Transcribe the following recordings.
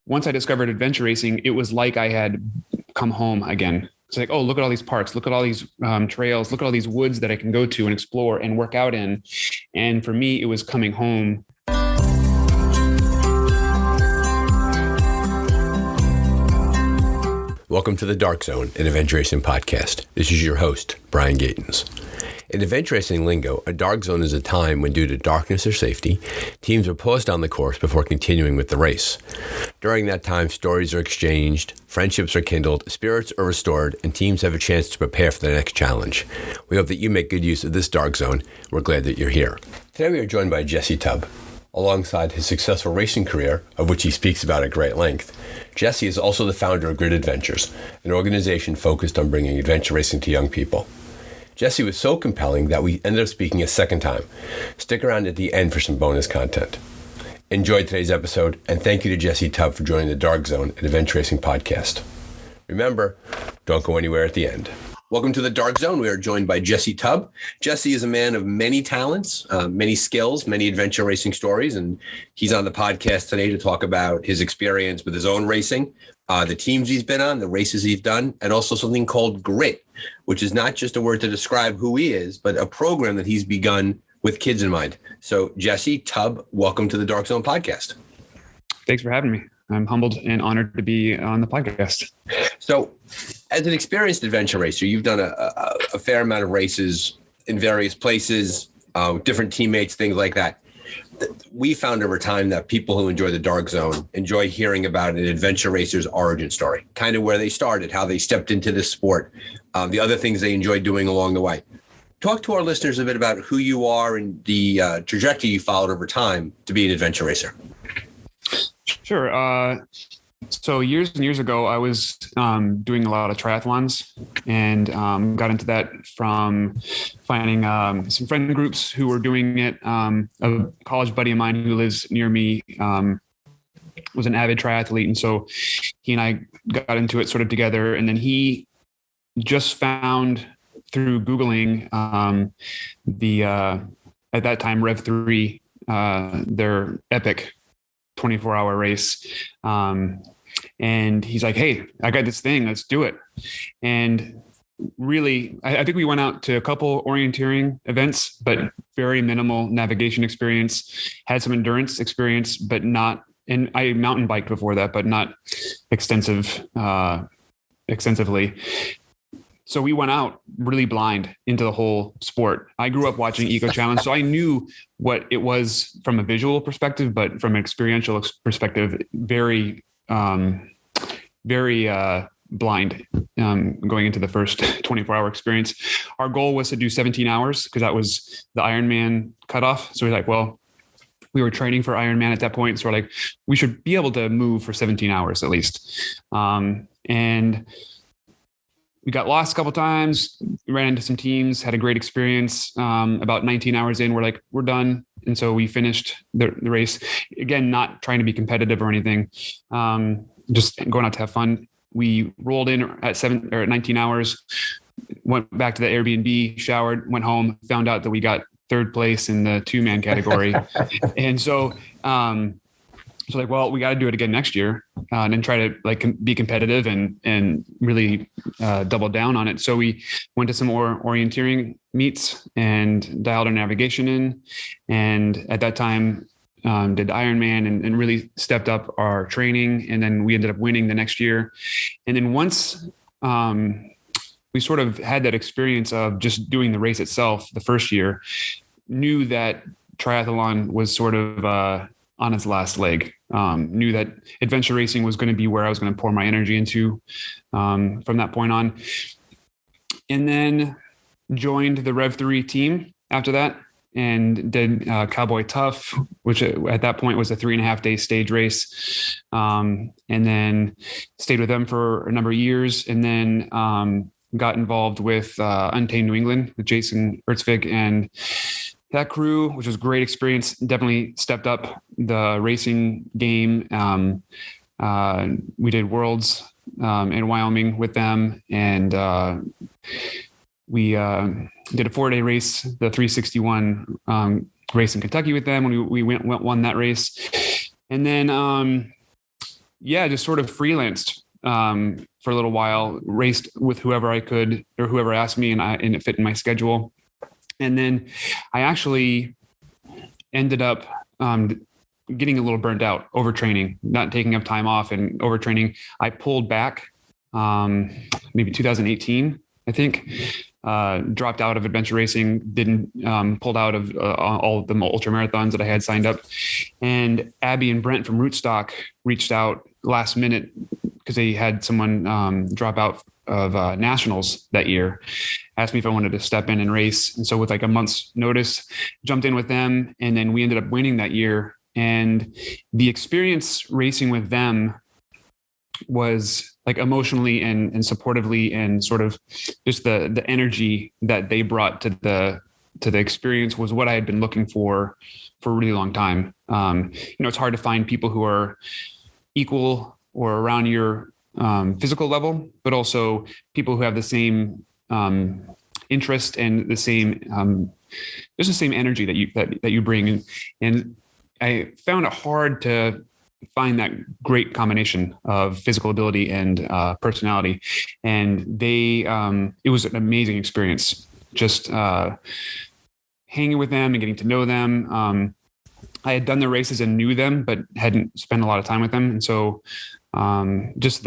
once I discovered adventure racing, it was like I had come home again. It's like, oh, look at all these parks, look at all these trails, look at all these woods that I can go to and explore and work out in. And for me, it was coming home. Welcome to the Dark Zone, an adventure racing podcast. This is your host, Brian Gatens. In adventure racing lingo, a dark zone is a time when, due to darkness or safety, teams are paused on the course before continuing with the race. During that time, stories are exchanged, friendships are kindled, spirits are restored, and teams have a chance to prepare for the next challenge. We hope that you make good use of this dark zone. We're glad that you're here. Today we are joined by Jesse Tubb. Alongside his successful racing career, of which he speaks about at great length, Jesse is also the founder of G.R.I.T Adventures, an organization focused on bringing adventure racing to young people. Jesse was so compelling that we ended up speaking a second time. Stick around at the end for some bonus content. Enjoy today's episode, and thank you to Jesse Tubb for joining the Dark Zone, an adventure racing podcast. Remember, don't go anywhere at the end. Welcome to the Dark Zone. We are joined by Jesse Tubb. Jesse is a man of many talents, many skills, many adventure racing stories, and he's on the podcast today to talk about his experience with his own racing, the teams he's been on, the races he's done, and also something called G.R.I.T, which is not just a word to describe who he is, but a program that he's begun with kids in mind. So Jesse Tubb, welcome to the Dark Zone podcast. Thanks for having me. I'm humbled and honored to be on the podcast. So as an experienced adventure racer, you've done a fair amount of races in various places, different teammates, things like that. We found over time that people who enjoy the Dark Zone enjoy hearing about an adventure racer's origin story, kind of where they started, how they stepped into this sport, the other things they enjoyed doing along the way. Talk to our listeners a bit about who you are and the trajectory you followed over time to be an adventure racer. Sure. So years and years ago, I was doing a lot of triathlons and got into that from finding some friend groups who were doing it. A college buddy of mine who lives near me was an avid triathlete. And so he and I got into it sort of together. And then he just found through Googling at that time, Rev 3, their epic 24-hour race. And he's like, hey, I got this thing, let's do it. And really, I think we went out to a couple orienteering events, but very minimal navigation experience, had some endurance experience, but not, and I mountain biked before that, but not extensively. So we went out really blind into the whole sport. I grew up watching Eco Challenge, so I knew what it was from a visual perspective, but from an experiential perspective, very blind going into the first 24-hour experience. Our goal was to do 17 hours because that was the Ironman cutoff. So we're like, well, we were training for Ironman at that point. So we're like, we should be able to move for 17 hours at least. And we got lost a couple of times, ran into some teams, had a great experience. About 19 hours in, we're like, we're done. And so we finished the race. Again, not trying to be competitive or anything, just going out to have fun. We rolled in at 19 hours, went back to the Airbnb, showered, went home, found out that we got third place in the 2-man category. And so, like, well, we got to do it again next year and then try to be competitive and really double down on it. So we went to some more orienteering meets and dialed our navigation in. And at that time, did Ironman and really stepped up our training. And then we ended up winning the next year. And then once we sort of had that experience of just doing the race itself the first year, knew that triathlon was sort of on its last leg. Knew that adventure racing was going to be where I was going to pour my energy into from that point on. And then joined the Rev 3 team after that and did Cowboy Tough, which at that point was a 3.5-day stage race. And then stayed with them for a number of years and then got involved with Untamed New England with Jason Ertzvig and that crew, which was a great experience. Definitely stepped up the racing game. We did Worlds in Wyoming with them, and we did a 4-day race, the 361 race in Kentucky with them when we won that race. And then yeah, just sort of freelanced for a little while, raced with whoever I could or whoever asked me, and it fit in my schedule. And then I actually ended up getting a little burnt out, overtraining, not taking up time off and overtraining. I pulled back maybe 2018, I think. Dropped out of adventure racing, pulled out of all of the ultra marathons that I had signed up. And Abby and Brent from Rootstock reached out last minute because they had someone drop out of nationals that year, asked me if I wanted to step in and race. And so with like a month's notice, jumped in with them. And then we ended up winning that year. And the experience racing with them was like emotionally and supportively, and sort of just the energy that they brought to the experience was what I had been looking for a really long time. It's hard to find people who are equal or around your physical level, but also people who have the same interest and the same just the same energy that you bring. And I found it hard to find that great combination of physical ability and personality. And it was an amazing experience just hanging with them and getting to know them. I had done the races and knew them, but hadn't spent a lot of time with them. And so just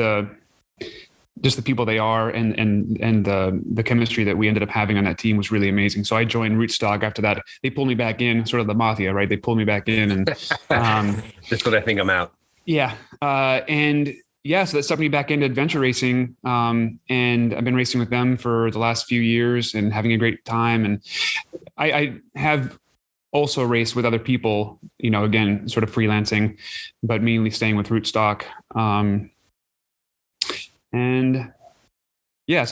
the people they are and the chemistry that we ended up having on that team was really amazing. So I joined Rootstock after that. They pulled me back in, sort of the mafia, right? They pulled me back in, and that's what I think I'm out. Yeah. So that sucked me back into adventure racing. And I've been racing with them for the last few years and having a great time. And I have also raced with other people, again, sort of freelancing, but mainly staying with Rootstock. So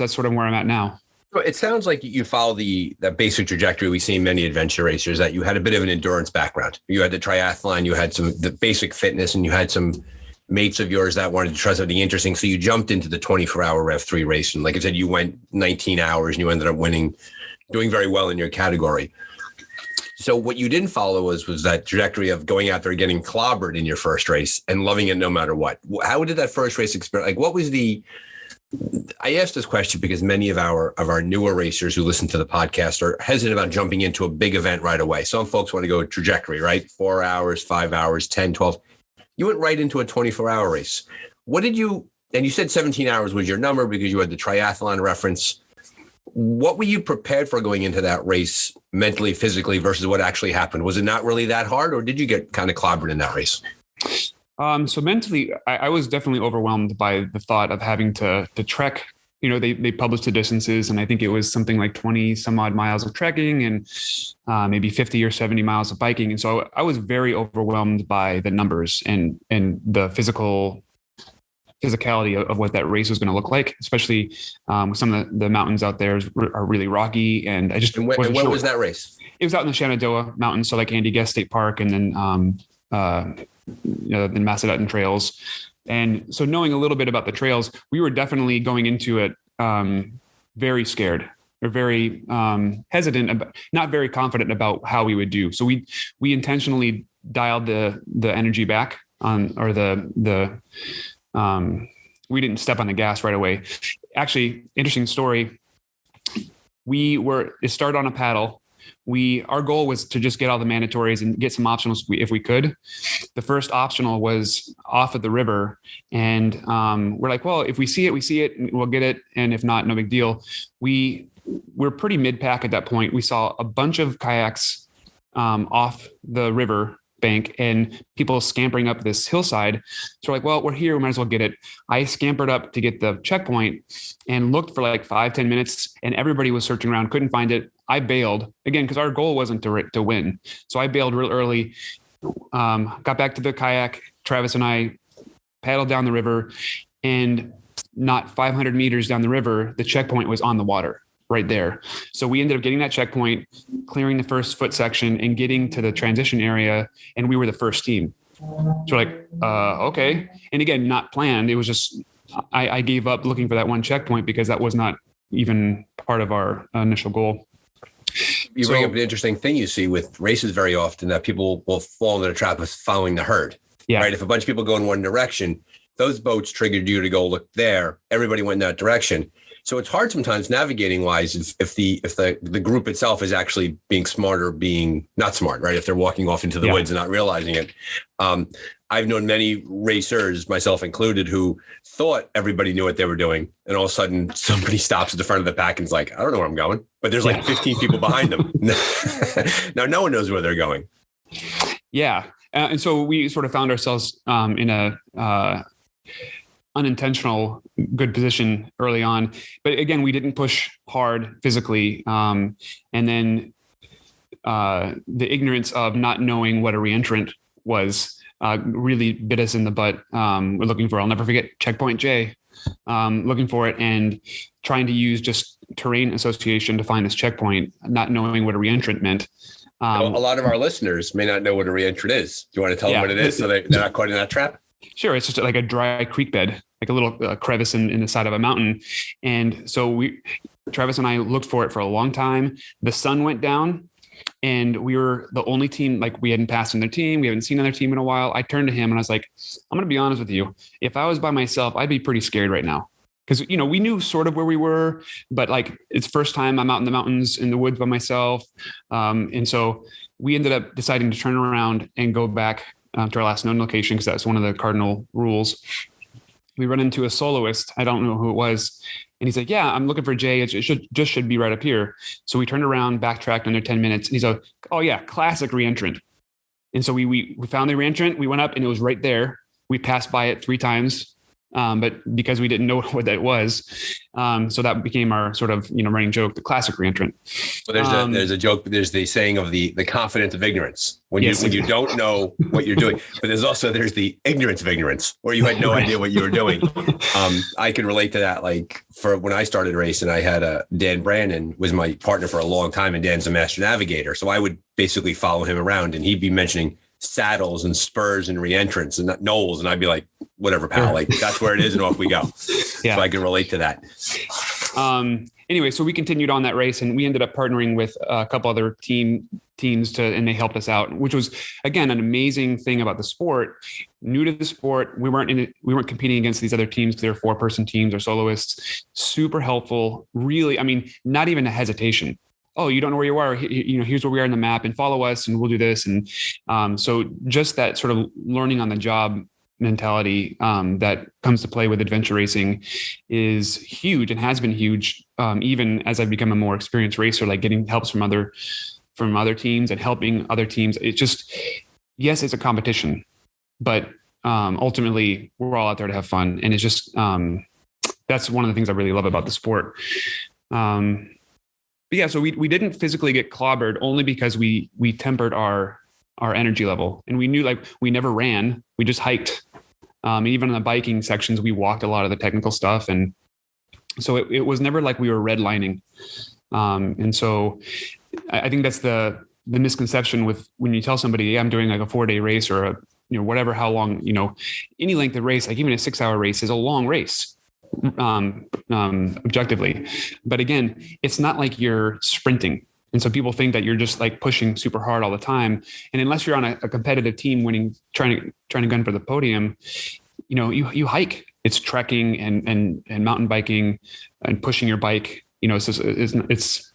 that's sort of where I'm at now. So it sounds like you follow that basic trajectory we see in many adventure racers, that you had a bit of an endurance background. You had the triathlon, you had the basic fitness, and you had some mates of yours that wanted to try something interesting. So you jumped into the 24-hour Rev 3 race. And like I said, you went 19 hours and you ended up winning, doing very well in your category. So what you didn't follow was that trajectory of going out there, getting clobbered in your first race and loving it no matter what. How did that first race experience? Like, what was I asked this question because many of our newer racers who listen to the podcast are hesitant about jumping into a big event right away. Some folks want to go trajectory, right? 4 hours, 5 hours, 10, 12. You went right into a 24-hour race. And you said 17 hours was your number because you had the triathlon reference. What were you prepared for going into that race mentally, physically, versus what actually happened? Was it not really that hard, or did you get kind of clobbered in that race? So mentally, I was definitely overwhelmed by the thought of having to trek. They published the distances, and I think it was something like 20 some odd miles of trekking and maybe 50 or 70 miles of biking. And so I was very overwhelmed by the numbers and the physicality of what that race was going to look like, especially with some of the mountains out there are really rocky. And I just wasn't sure. When was that race? It was out in the Shenandoah Mountains, so like Andy Guest State Park, and then the Macedon trails. And so knowing a little bit about the trails, we were definitely going into it very scared or very hesitant, not very confident about how we would do. So we intentionally dialed the energy back on, or we didn't step on the gas right away. Actually, interesting story. It started on a paddle. Our goal was to just get all the mandatories and get some optionals if we could. The first optional was off of the river. And we're like, well, if we see it, we'll get it. And if not, no big deal. We're pretty mid-pack at that point. We saw a bunch of kayaks off the river bank and people scampering up this hillside. So we're like, well, we're here, we might as well get it. I scampered up to get the checkpoint and looked for like 5-10 minutes, and everybody was searching around, couldn't find it. I bailed again because our goal wasn't to win. So I bailed real early, got back to the kayak. Travis and I paddled down the river, and not 500 meters down the river, the checkpoint was on the water right there. So we ended up getting that checkpoint, clearing the first foot section and getting to the transition area. And we were the first team. So we're like, okay. And again, not planned. It was just, I gave up looking for that one checkpoint because that was not even part of our initial goal. You bring up an interesting thing you see with races very often, that people will fall into the trap of following the herd. Yeah. Right. If a bunch of people go in one direction, those boats triggered you to go look there. Everybody went in that direction. So it's hard sometimes navigating wise if the group itself is actually being smart or being not smart, right? If they're walking off into the woods and not realizing it. I've known many racers, myself included, who thought everybody knew what they were doing. And all of a sudden somebody stops at the front of the pack and is like, I don't know where I'm going, but there's like 15 people behind them. Now, no one knows where they're going. Yeah. And so we sort of found ourselves in a unintentional good position early on. But again, we didn't push hard physically. And then the ignorance of not knowing what a reentrant was really bit us in the butt. We're looking for, I'll never forget, checkpoint J, looking for it and trying to use just terrain association to find this checkpoint, not knowing what a reentrant meant. A lot of our listeners may not know what a reentrant is. Do you want to tell them what it is so they're not caught in that trap? Sure. It's just like a dry creek bed, like a little crevice in the side of a mountain. And so Travis and I looked for it for a long time. The sun went down and we were the only team, like we hadn't passed another team. We haven't seen another team in a while. I turned to him and I was like, I'm going to be honest with you. If I was by myself, I'd be pretty scared right now. Because, we knew sort of where we were, but like it's first time I'm out in the mountains in the woods by myself. And so we ended up deciding to turn around and go back to our last known location because that's one of the cardinal rules. We run into a soloist. I don't know who it was. And he's like, yeah, I'm looking for Jay. It should be right up here. So we turned around, backtracked under 10 minutes. And he's like, oh yeah, classic reentrant. And so we found the reentrant. We went up and it was right there. We passed by it 3 times. But because we didn't know what that was, so that became our sort of, running joke, the classic reentrant. Well, there's a joke. There's the saying of the confidence of ignorance when you don't know what you're doing. But there's the ignorance of ignorance where you had no idea what you were doing. I can relate to that. Like for when I started racing, I had Dan Brandon was my partner for a long time, and Dan's a master navigator. So I would basically follow him around, and he'd be mentioning saddles and spurs and reentrants and knolls. And I'd be like, whatever, pal, like that's where it is. And off we go. Yeah. So I can relate to that. Anyway, so we continued on that race and we ended up partnering with a couple other teams and they helped us out, which was again, an amazing thing about the sport. New to the sport. We weren't competing against these other teams because they're 4-person teams or soloists. Super helpful. Really. I mean, not even a hesitation. Oh, you don't know where you are. Here's where we are in the map and follow us and we'll do this. And so just that sort of learning on the job mentality that comes to play with adventure racing is huge and has been huge. Even as I've become a more experienced racer, like getting helps from other teams and helping other teams. It's just, yes, it's a competition, but ultimately we're all out there to have fun. And it's just, that's one of the things I really love about the sport. But yeah, so we didn't physically get clobbered only because we tempered our energy level, and we knew like we never ran, we just hiked. Even in the biking sections, we walked a lot of the technical stuff, and so it was never like we were redlining. And so I think that's the misconception with when you tell somebody, yeah, I'm doing like a 4-day race or whatever, how long, any length of race, like even a 6-hour race is a long race. Objectively, but again, it's not like you're sprinting, and so people think that you're just like pushing super hard all the time. And unless you're on a competitive team, trying to gun for the podium, you hike. It's trekking and mountain biking and pushing your bike. It's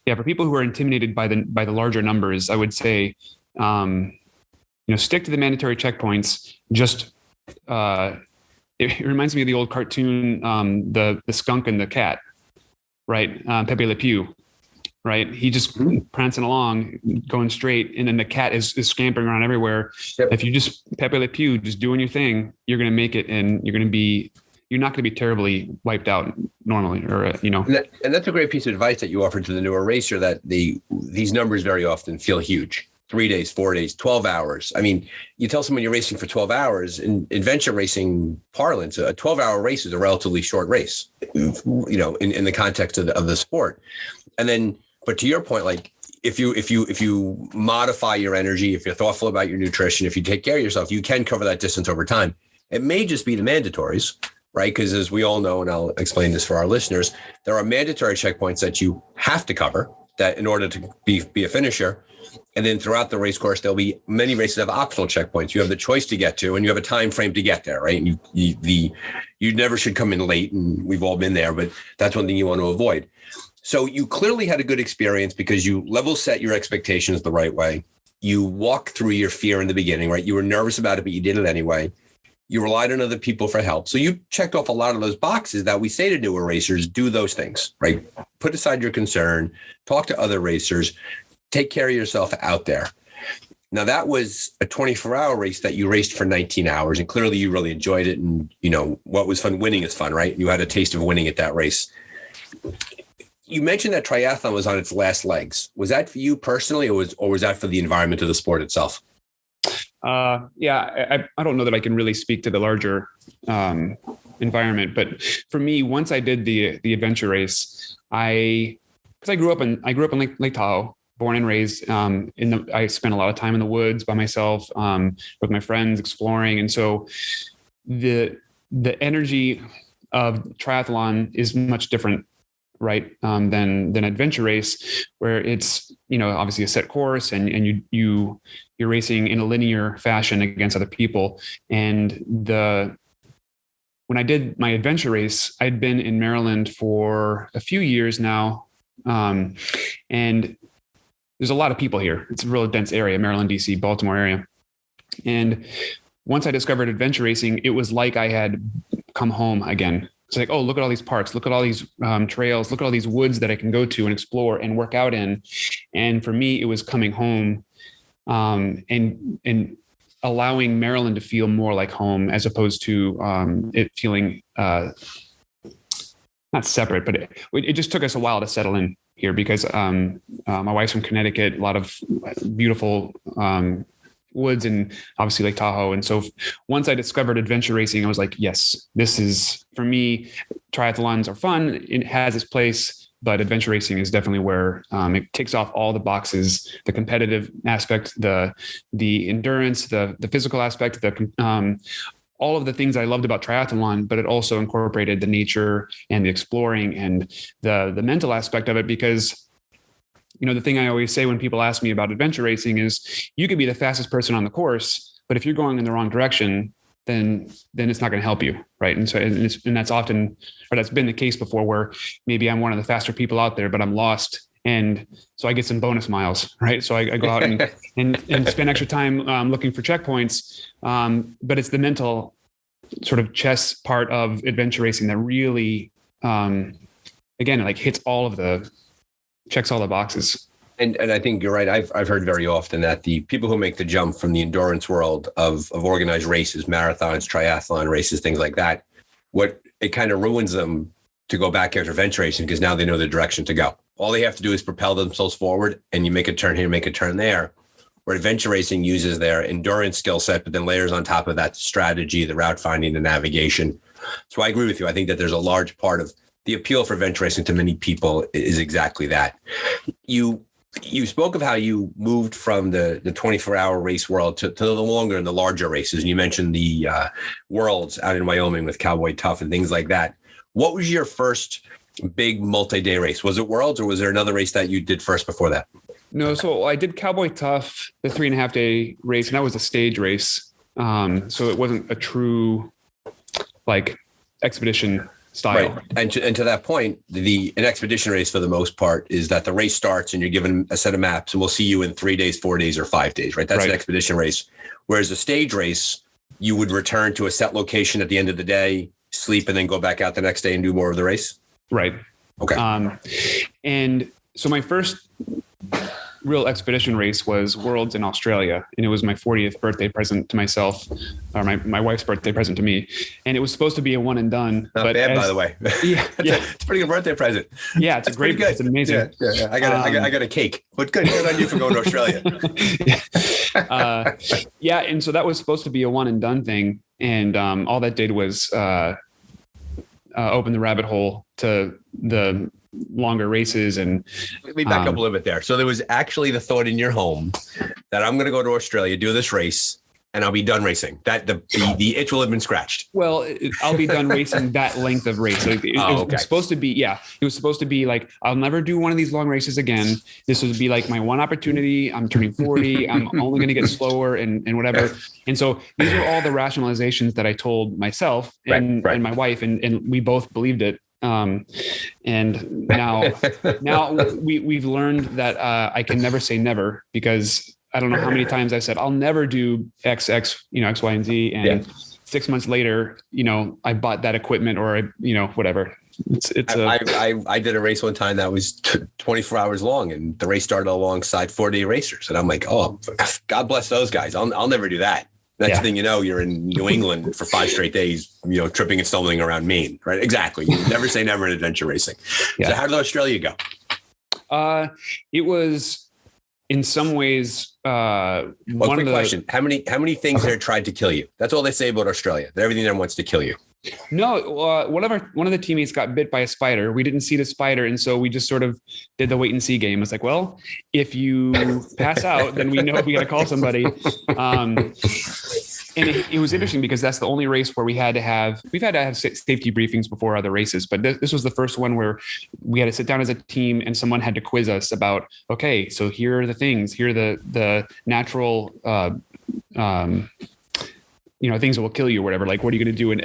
for people who are intimidated by the larger numbers. I would say, stick to the mandatory checkpoints. Just it reminds me of the old cartoon, the skunk and the cat, right? Pepe Le Pew, right? He just prancing along, going straight, and then the cat is scampering around everywhere. Yep. If you just Pepe Le Pew, just doing your thing, you're going to make it, and you're not going to be terribly wiped out normally, or And that's a great piece of advice that you offered to the newer racer, that these numbers very often feel huge. 3 days, 4 days, 12 hours. I mean, you tell someone you're racing for 12 hours in adventure racing parlance, a 12-hour race is a relatively short race, in the context of the sport. And then, but to your point, like if you modify your energy, if you're thoughtful about your nutrition, if you take care of yourself, you can cover that distance over time. It may just be the mandatories, right? Because as we all know, and I'll explain this for our listeners, there are mandatory checkpoints that you have to cover. that in order to be a finisher. And then throughout the race course, there'll be many races have optional checkpoints. You have the choice to get to, and you have a time frame to get there, right? And you never should come in late, and we've all been there, but that's one thing you want to avoid. So you clearly had a good experience because you level set your expectations the right way. You walk through your fear in the beginning, right? You were nervous about it, but you did it anyway. You relied on other people for help. So you checked off a lot of those boxes that we say to newer racers, do those things, right? Put aside your concern, talk to other racers, take care of yourself out there. Now that was a 24-hour race that you raced for 19 hours, and clearly you really enjoyed it. And what was fun, winning is fun, right? You had a taste of winning at that race. You mentioned that triathlon was on its last legs. Was that for you personally, or was that for the environment of the sport itself? Yeah, I don't know that I can really speak to the larger environment, but for me, once I did the adventure race, because I grew up in Lake Tahoe, born and raised. I spent a lot of time in the woods by myself, with my friends exploring, and so the energy of triathlon is much different, right, than adventure race, where it's obviously a set course, and you're racing in a linear fashion against other people. And when I did my adventure race, I'd been in Maryland for a few years now, and there's a lot of people here. It's a real dense area, Maryland, DC, Baltimore area. And once I discovered adventure racing, it was like I had come home again. It's like, oh, look at all these parks, look at all these trails, look at all these woods that I can go to and explore and work out in. And for me, it was coming home, and allowing Maryland to feel more like home, as opposed to it feeling not separate, but it just took us a while to settle in here because my wife's from Connecticut, a lot of beautiful woods and obviously Lake Tahoe. And so once I discovered adventure racing, I was like, yes, this is for me. Triathlons are fun. It has its place, but adventure racing is definitely where it ticks off all the boxes: the competitive aspect, the endurance, the physical aspect, all of the things I loved about triathlon, but it also incorporated the nature and the exploring and the mental aspect of it. Because the thing I always say when people ask me about adventure racing is, you could be the fastest person on the course, but if you're going in the wrong direction, then it's not going to help you, right? And so and that's often, or that's been the case before, where maybe I'm one of the faster people out there, but I'm lost, and so I get some bonus miles, right? So I go out and spend extra time looking for checkpoints, but it's the mental sort of chess part of adventure racing that really, again, like checks all the boxes. And I think you're right. I've heard very often that the people who make the jump from the endurance world of organized races, marathons, triathlon races, things like that, it kind of ruins them to go back after adventure racing, because now they know the direction to go. All they have to do is propel themselves forward, and you make a turn here, make a turn there. Where adventure racing uses their endurance skill set, but then layers on top of that strategy, the route finding, the navigation. So I agree with you. I think that there's a large part of the appeal for adventure racing to many people is exactly that. You spoke of how you moved from the 24-hour race world to the longer and the larger races. And you mentioned the worlds out in Wyoming with Cowboy Tough and things like that. What was your first big multi-day race? Was it Worlds, or was there another race that you did first before that? No, so I did Cowboy Tough, the 3.5-day race, and that was a stage race. So it wasn't a true expedition style. Right. And to that point, an expedition race for the most part is that the race starts and you're given a set of maps, and we'll see you in 3 days, 4 days, or 5 days, right? That's an expedition race. Whereas a stage race, you would return to a set location at the end of the day, sleep, and then go back out the next day and do more of the race. Right. Okay. And so my first real expedition race was Worlds in Australia, and it was my 40th birthday present to myself, or my wife's birthday present to me. And it was supposed to be a one and done. Not bad, by the way. Yeah, it's a pretty good birthday present. Yeah, it's great. It's amazing. Yeah. I got a cake. But good on you for going to Australia. Yeah, and so that was supposed to be a one and done thing, and all that did was open the rabbit hole to the longer races. And let me back up a little bit there. So there was actually the thought in your home that I'm going to go to Australia, do this race, and I'll be done racing. That the itch will have been scratched. Well, I'll be done racing that length of race. Like it was supposed to be, it was supposed to be like, I'll never do one of these long races again. This would be like my one opportunity. I'm turning 40. I'm only going to get slower and whatever. And so these were all the rationalizations that I told myself and my wife, and we both believed it. And now we've learned that I can never say never, because I don't know how many times I said, I'll never do X, X, Y, and Z. And 6 months later, I bought that equipment or, whatever. I did a race one time that was 24 hours long, and the race started alongside 4-day racers. And I'm like, oh, God bless those guys. I'll never do that. Next thing you know, you're in New England for 5 straight days, tripping and stumbling around Maine, right? Exactly. You never say never in adventure racing. Yeah. So how did Australia go? It was in some ways, quick question. How many things there tried to kill you? That's all they say about Australia. That everything there wants to kill you. No, one of the teammates got bit by a spider. We didn't see the spider, and so we just sort of did the wait and see game. It's like, well, if you pass out, then we know we got to call somebody. And it was interesting because that's the only race where we've had to have safety briefings before other races. But this was the first one where we had to sit down as a team and someone had to quiz us about, okay, so here are the things, here are the natural, things that will kill you or whatever. Like, what are you going to do in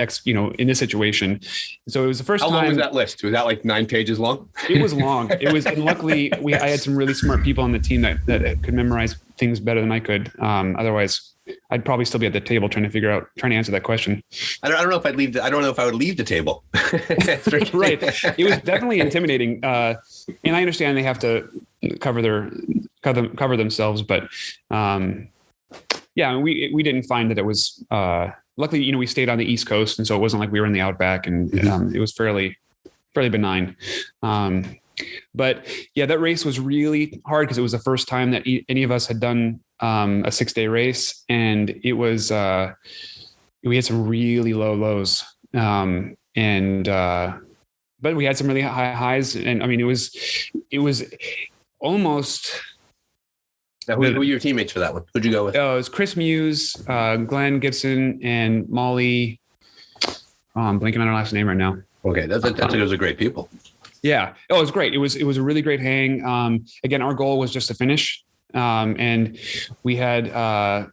this situation? So it was the first time. How long was that list? Was that like 9 pages long? It was long. It was, and luckily I had some really smart people on the team that could memorize things better than I could. Otherwise I'd probably still be at the table trying to answer that question. I don't know if I don't know if I would leave the table. Right. It was definitely intimidating. And I understand they have to cover themselves, but, we didn't find that it was, luckily, we stayed on the East Coast. And so it wasn't like we were in the outback, and it was fairly benign. But that race was really hard because it was the first time that any of us had done a 6-day race, and it was we had some really low lows, but we had some really high highs, and I mean it was almost. Now, who were your teammates for that one? Who'd you go with? Oh, it was Chris Muse, Glenn Gibson, and Molly. I'm blanking on her last name right now. Okay, those are great people. Yeah. Oh, it was great. It was a really great hang. Again, our goal was just to finish. And we had, a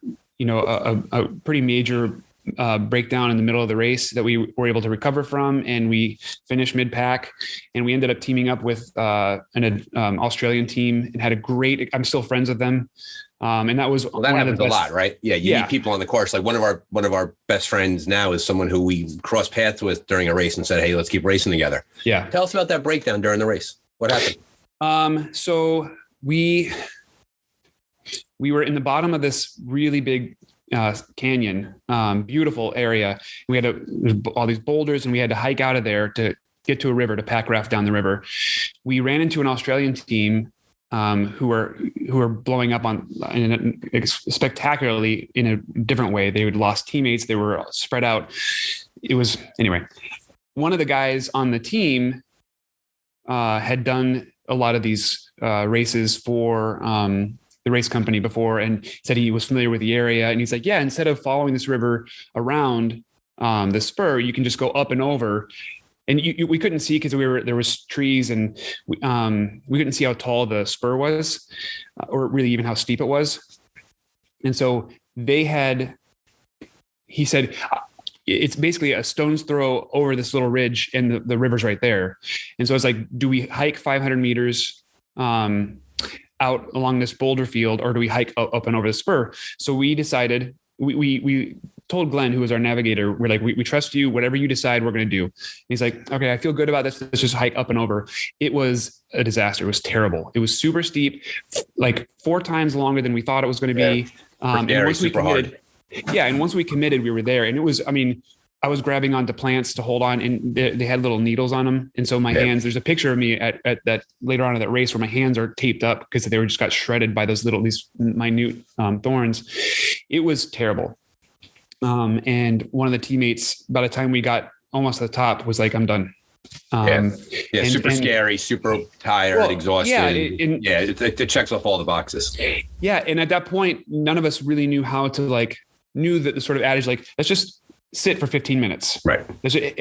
pretty major breakdown in the middle of the race that we were able to recover from. And we finished mid-pack, and we ended up teaming up with an Australian team and had a great, I'm still friends with them. And that was, that happens a lot, right? Yeah. You meet people on the course. Like one of our best friends now is someone who we crossed paths with during a race and said, hey, let's keep racing together. Yeah. Tell us about that breakdown during the race. What happened? So we were in the bottom of this really big canyon, beautiful area. We had all these boulders, and we had to hike out of there to get to a river, to pack raft down the river. We ran into an Australian team who were blowing up spectacularly in a different way. They had lost teammates. They were spread out. Anyway, one of the guys on the team had done a lot of these races for the race company before, and said he was familiar with the area. And he's like, yeah, instead of following this river around the spur, you can just go up and over. And we couldn't see because there was trees, and we couldn't see how tall the spur was, or really even how steep it was. And so he said, it's basically a stone's throw over this little ridge, and the river's right there. And so it's like, do we hike 500 meters out along this boulder field, or do we hike up and over the spur? So we decided, we told Glenn, who was our navigator, we're like, we trust you, whatever you decide, we're going to do. And he's like, okay, I feel good about this. Let's just hike up and over. It was a disaster. It was terrible. It was super steep, like 4 times longer than we thought it was going to be. And once we committed, and once we committed, we were there. And it was, I was grabbing onto plants to hold on, and they had little needles on them. And so my hands, there's a picture of me at that later on in that race where my hands are taped up because they just got shredded by these minute thorns. It was terrible. And one of the teammates, by the time we got almost to the top, was like, I'm done. Super scary, super tired, exhausted. It checks off all the boxes. Yeah. And at that point, none of us really knew how to knew that the sort of adage, like, let's just sit for 15 minutes. Right.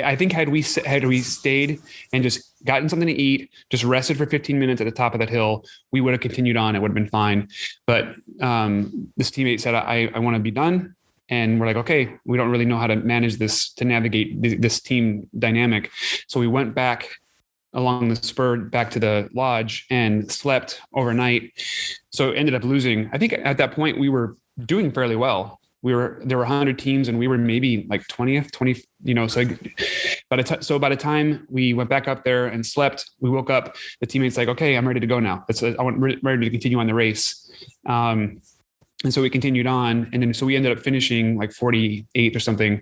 I think had we stayed and just gotten something to eat, just rested for 15 minutes at the top of that hill, we would have continued on. It would have been fine. But this teammate said, I want to be done. And we're like, okay, we don't really know how to manage this, to navigate this team dynamic. So we went back along the spur back to the lodge and slept overnight. So ended up losing. I think at that point we were doing fairly well. There were 100 teams and we were maybe like 20th, so by the time we went back up there and slept, we woke up, the teammate's like, okay, I'm ready to go now. I'm ready to continue on the race. And so we continued on, and then so we ended up finishing like 48th or something.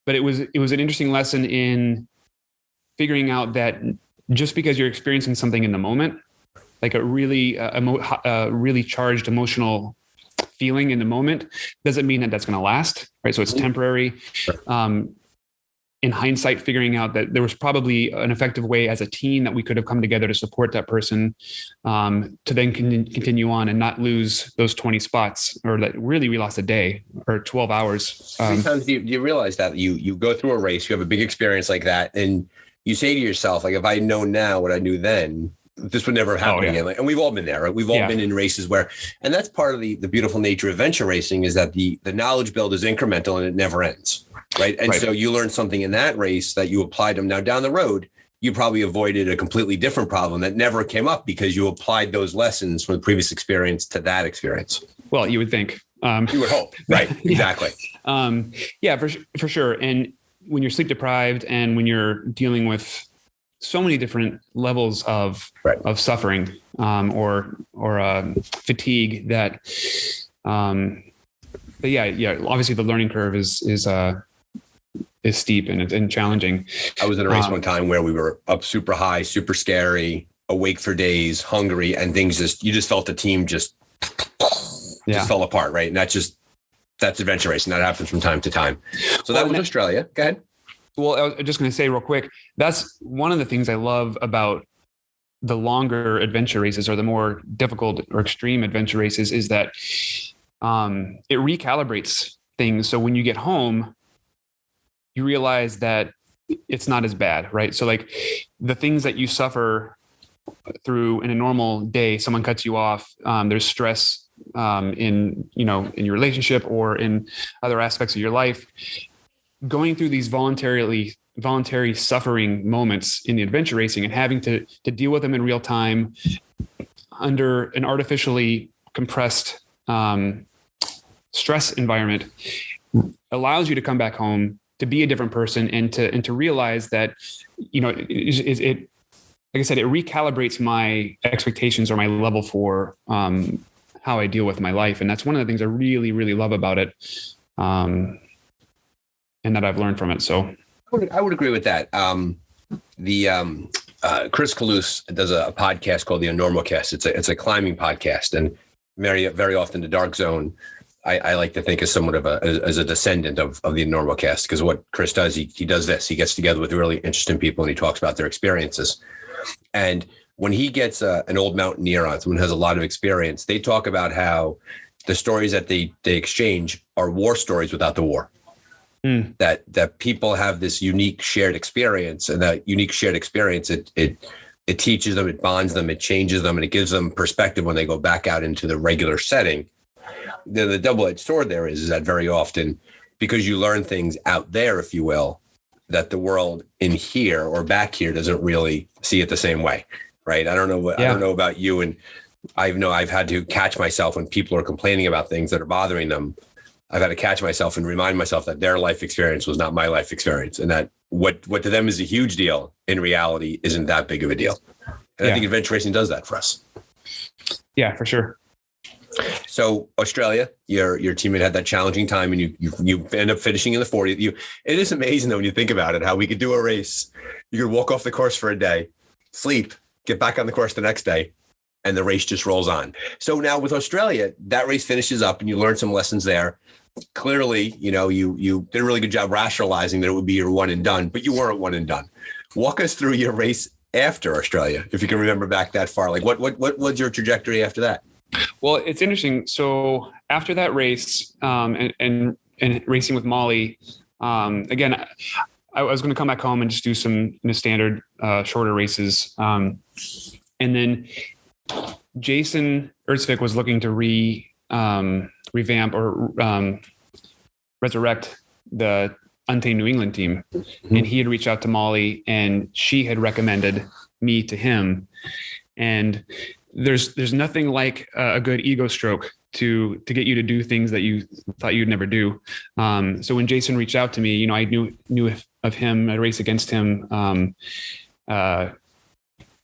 But it was an interesting lesson in figuring out that just because you're experiencing something in the moment, like a really charged emotional feeling in the moment, doesn't mean that that's going to last, right? So it's temporary. In hindsight, figuring out that there was probably an effective way as a team that we could have come together to support that person, to then continue on and not lose those 20 spots, or that really we lost a day or 12 hours. How many times do you realize that you go through a race, you have a big experience like that, and you say to yourself, like, if I know now what I knew then, this would never happen again. Like, and we've all been there, right? We've all been in races where, and that's part of the beautiful nature of venture racing, is that the knowledge build is incremental and it never ends. Right. And so you learned something in that race that you applied them. Now down the road, you probably avoided a completely different problem that never came up because you applied those lessons from the previous experience to that experience. Well, you would think. You would hope. Right. Exactly. For sure. And when you're sleep deprived and when you're dealing with so many different levels of suffering, or fatigue, that, obviously the learning curve is steep and challenging. I was in a race one time where we were up super high, super scary, awake for days, hungry, and you just felt the team just fell apart. Right. And that's adventure racing. That happens from time to time. So that was Australia. Go ahead. Well, I was just going to say real quick, that's one of the things I love about the longer adventure races, or the more difficult or extreme adventure races, is that it recalibrates things. So when you get home, you realize that it's not as bad, right? So like the things that you suffer through in a normal day, someone cuts you off, there's stress in your relationship or in other aspects of your life. Going through these voluntary suffering moments in the adventure racing and having to deal with them in real time under an artificially compressed stress environment allows you to come back home, to be a different person, and to realize that, it like I said, it recalibrates my expectations or my level for how I deal with my life. And that's one of the things I really, really love about it. And that I've learned from it. So I would agree with that. Chris Kalous does a podcast called the Enormal Cast. It's a climbing podcast, and very, very often the Dark Zone, I like to think is somewhat of as a descendant of the Enormal Cast, because what Chris does, he does this. He gets together with really interesting people and he talks about their experiences. And when he gets an old mountaineer on, someone who has a lot of experience, they talk about how the stories that they exchange are war stories without the war. That people have this unique shared experience, and that unique shared experience, it teaches them, it bonds them, it changes them, and it gives them perspective when they go back out into the regular setting. The double-edged sword there is that very often, because you learn things out there, if you will, that the world in here or back here doesn't really see it the same way, right? I don't know about you, and I've had to catch myself when people are complaining about things that are bothering them. I've had to catch myself and remind myself that their life experience was not my life experience, and that what to them is a huge deal in reality isn't that big of a deal. And I think adventure racing does that for us. Yeah, for sure. So Australia, your teammate had that challenging time, and you end up finishing in the 40th. It is amazing though when you think about it, how we could do a race. You could walk off the course for a day, sleep, get back on the course the next day, and the race just rolls on. So now with Australia, that race finishes up and you learn some lessons there. Clearly, you did a really good job rationalizing that it would be your one and done, but you weren't one and done. Walk us through your race after Australia, if you can remember back that far. Like what was your trajectory after that? Well, it's interesting. So after that race, and and racing with Molly. Again, I was going to come back home and just do some standard shorter races. And then Jason Erzvik was looking to revamp or resurrect the Untamed New England team. Mm-hmm. And he had reached out to Molly, and she had recommended me to him. And there's nothing like a good ego stroke to get you to do things that you thought you'd never do. So when Jason reached out to me, I knew of him. I raced against him.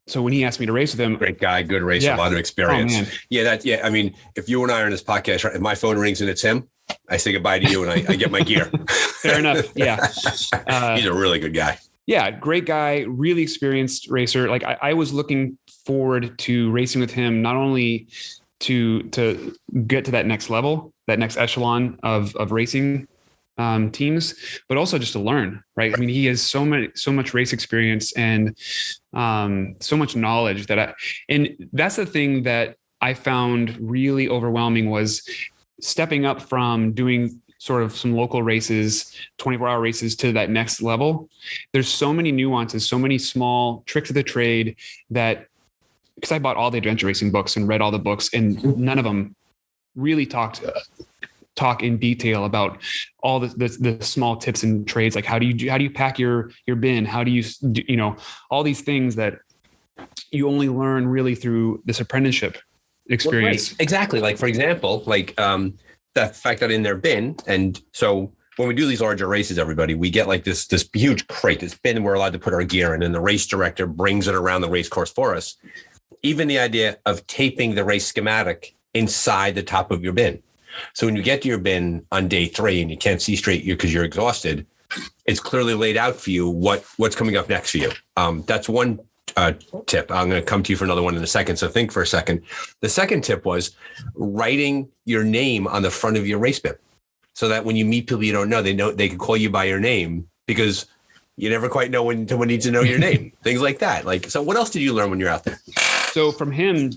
So when he asked me to race with him, great guy, good racer, a lot of experience. I mean, if you and I are on this podcast, if my phone rings and it's him, I say goodbye to you and I get my gear. Fair enough. Yeah. He's a really good guy. Yeah. Great guy, really experienced racer. Like I was looking forward to racing with him, not only to get to that next level, that next echelon of racing teams, but also just to learn, right? I mean, he has so much race experience and so much knowledge and that's the thing that I found really overwhelming was stepping up from doing sort of some local races, 24-hour races to that next level. There's so many nuances, so many small tricks of the trade that, because I bought all the adventure racing books and read all the books, and none of them really talk in detail about all the small tips and trades. Like how do you pack your bin? How do you all these things that you only learn really through this apprenticeship experience. Well, right. Exactly. Like, for example, the fact that in their bin. And so when we do these larger races, everybody, we get like this huge crate, this bin we're allowed to put our gear in, and the race director brings it around the race course for us. Even the idea of taping the race schematic inside the top of your bin. So when you get to your bin on day 3 and you can't see straight because you're exhausted, it's clearly laid out for you what's coming up next for you. That's one tip. I'm going to come to you for another one in a second. So think for a second. The second tip was writing your name on the front of your race bin, so that when you meet people you don't know, they can call you by your name, because you never quite know when someone needs to know your name. Things like that. So what else did you learn when you're out there? So from him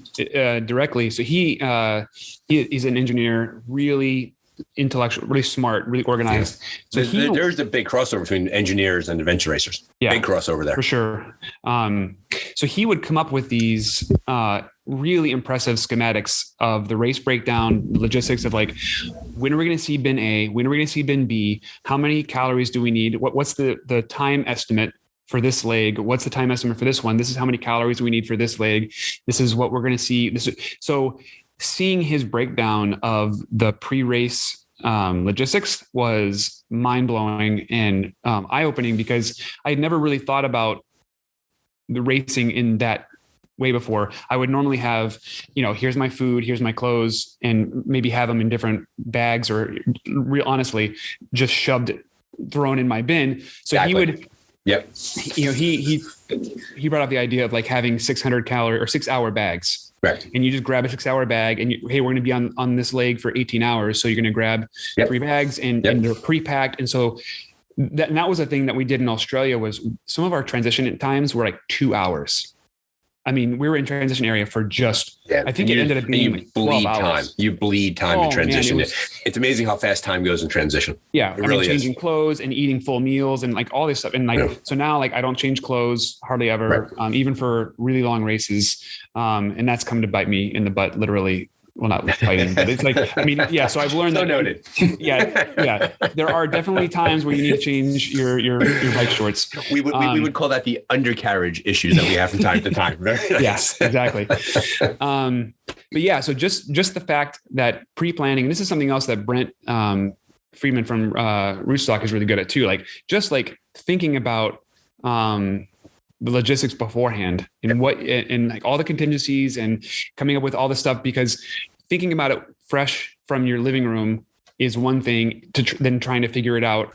directly, so he's an engineer, really intellectual, really smart, really organized. Yeah. So there's a big crossover between engineers and adventure racers. Yeah, big crossover there for sure. So he would come up with these really impressive schematics of the race breakdown, logistics of like, when are we going to see bin A? When are we going to see bin B? How many calories do we need? What's the time estimate for this leg? What's the time estimate for this one? This is how many calories we need for this leg. This is what we're going to see. So seeing his breakdown of the pre-race logistics was mind-blowing and eye-opening, because I had never really thought about the racing in that way before. I would normally have, here's my food, here's my clothes, and maybe have them in different bags, or honestly, just thrown in my bin. So exactly. He would... Yep. He brought up the idea of like having 600 calorie or 6 hour bags. Right. And you just grab a 6 hour bag and hey, we're going to be on this leg for 18 hours. So you're going to grab 3 bags and they're pre-packed. And so that was a thing that we did in Australia, was some of our transition times were like 2 hours. I mean, we were in transition area for I think it ended up being like 12 hours. You bleed time in transition. Man, it's amazing how fast time goes in transition. Yeah. Changing clothes and eating full meals and like all this stuff. And so now like I don't change clothes hardly ever, right. Even for really long races. And that's come to bite me in the butt, literally. Well, not fighting, but it's like, so I've learned that. Noted. Yeah. There are definitely times where you need to change your bike shorts. We would call that the undercarriage issues that we have from time to time. Right? Yes, exactly. But yeah, so just the fact that pre-planning, and this is something else that Brent Friedman from Rootstock is really good at too. Like just like thinking about the logistics beforehand and like all the contingencies and coming up with all the stuff, because thinking about it fresh from your living room is one thing to then trying to figure it out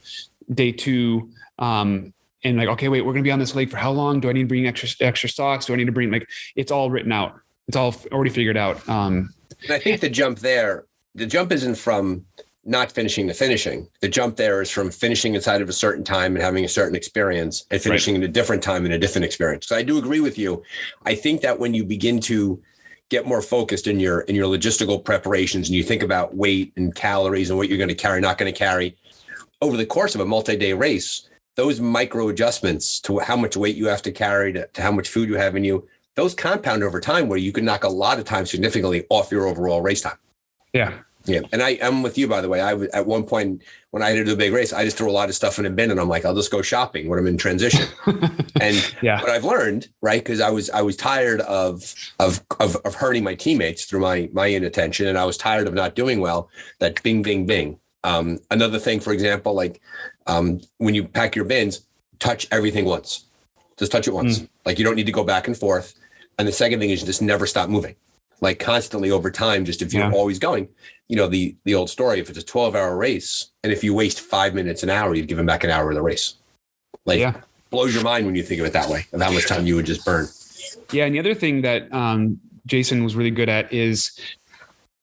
day 2. And like, okay, wait, we're going to be on this lake for how long? Do I need to bring extra socks? Do I need to bring, like, it's all written out. It's all already figured out. And I think the jump isn't from not finishing to finishing. The jump there is from finishing inside of a certain time and having a certain experience, and finishing in a different time and a different experience. So I do agree with you. I think that when you begin to get more focused in your logistical preparations, and you think about weight and calories and what you're going to carry, not going to carry over the course of a multi-day race, those micro adjustments to how much weight you have to carry to how much food you have in you, those compound over time where you can knock a lot of time significantly off your overall race time. Yeah. Yeah. And I'm with you, by the way. I was at one point when I had to do a big race, I just threw a lot of stuff in a bin and I'm like, I'll just go shopping when I'm in transition. And what I've learned, right, because I was tired of hurting my teammates through my inattention, and I was tired of not doing well, that bing, bing, bing. Another thing, for example, like when you pack your bins, touch everything once. Just touch it once. Like you don't need to go back and forth. And the second thing is just never stop moving. Like constantly over time, just if you're always going, the old story, if it's a 12-hour race and if you waste 5 minutes an hour, you've given back an hour of the race. Like blows your mind when you think of it that way, of how much time you would just burn. Yeah. And the other thing that Jason was really good at is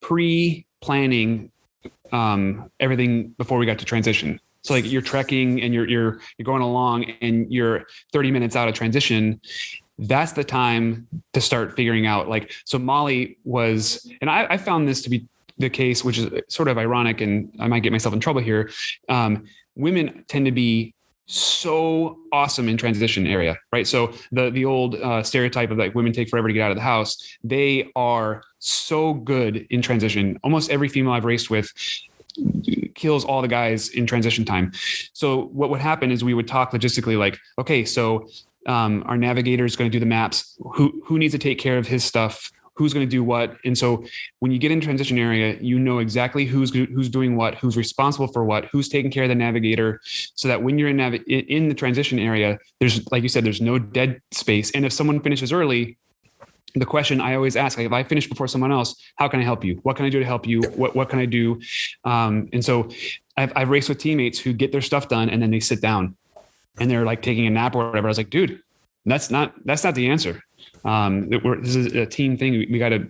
pre-planning everything before we got to transition. So like you're trekking and you're going along and you're 30 minutes out of transition. That's the time to start figuring out, like, so Molly was, and I found this to be the case, which is sort of ironic, and I might get myself in trouble here. Women tend to be so awesome in transition area, right? So the old stereotype of like women take forever to get out of the house. They are so good in transition. Almost every female I've raced with kills all the guys in transition time. So what would happen is we would talk logistically, like, okay, so our navigator is going to do the maps. Who needs to take care of his stuff? Who's going to do what? And so when you get in transition area, you know exactly who's doing what, who's responsible for what, who's taking care of the navigator, so that when you're in the transition area, there's, like you said, there's no dead space. And if someone finishes early, the question I always ask, like, if I finish before someone else, how can I help you? What can I do to help you? What can I do? And so I've raced with teammates who get their stuff done and then they sit down and they're like taking a nap or whatever. I was like, dude, that's not the answer. This is a team thing. We got to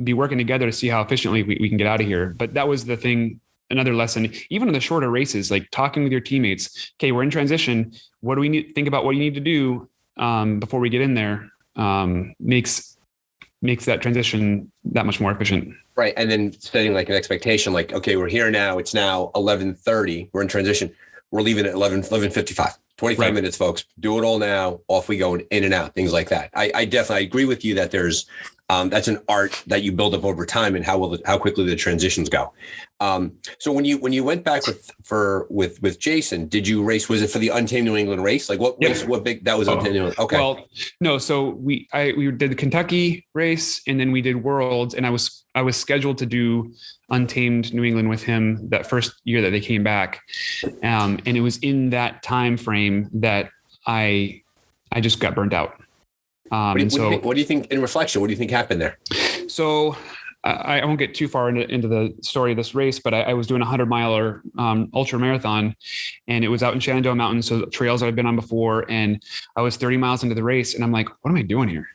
be working together to see how efficiently we can get out of here. But that was the thing. Another lesson, even in the shorter races, like talking with your teammates. Okay, we're in transition. What do we need? Think about what you need to do before we get in there. Makes that transition that much more efficient. Right. And then setting like an expectation, like, okay, we're here now. It's now 11:30. We're in transition. We're leaving at 11:55. 25 minutes, folks. Do it all now. Off we go, in and out, things like that. I definitely agree with you that there's that's an art that you build up over time, and how quickly the transitions go. So when you went back with Jason, did you race? Was it for the Untamed New England race? Like what race? What big that was Untamed New England? Okay. Well, no. So we did the Kentucky race, and then we did Worlds, and I was scheduled to do Untamed New England with him that first year that they came back, and it was in that time frame that I just got burnt out. What do you think in reflection? What do you think happened there? So I won't get too far into the story of this race, but I was doing a 100-miler ultra marathon, and it was out in Shenandoah Mountains, so trails that I've been on before. And I was 30 miles into the race, and I'm like, what am I doing here?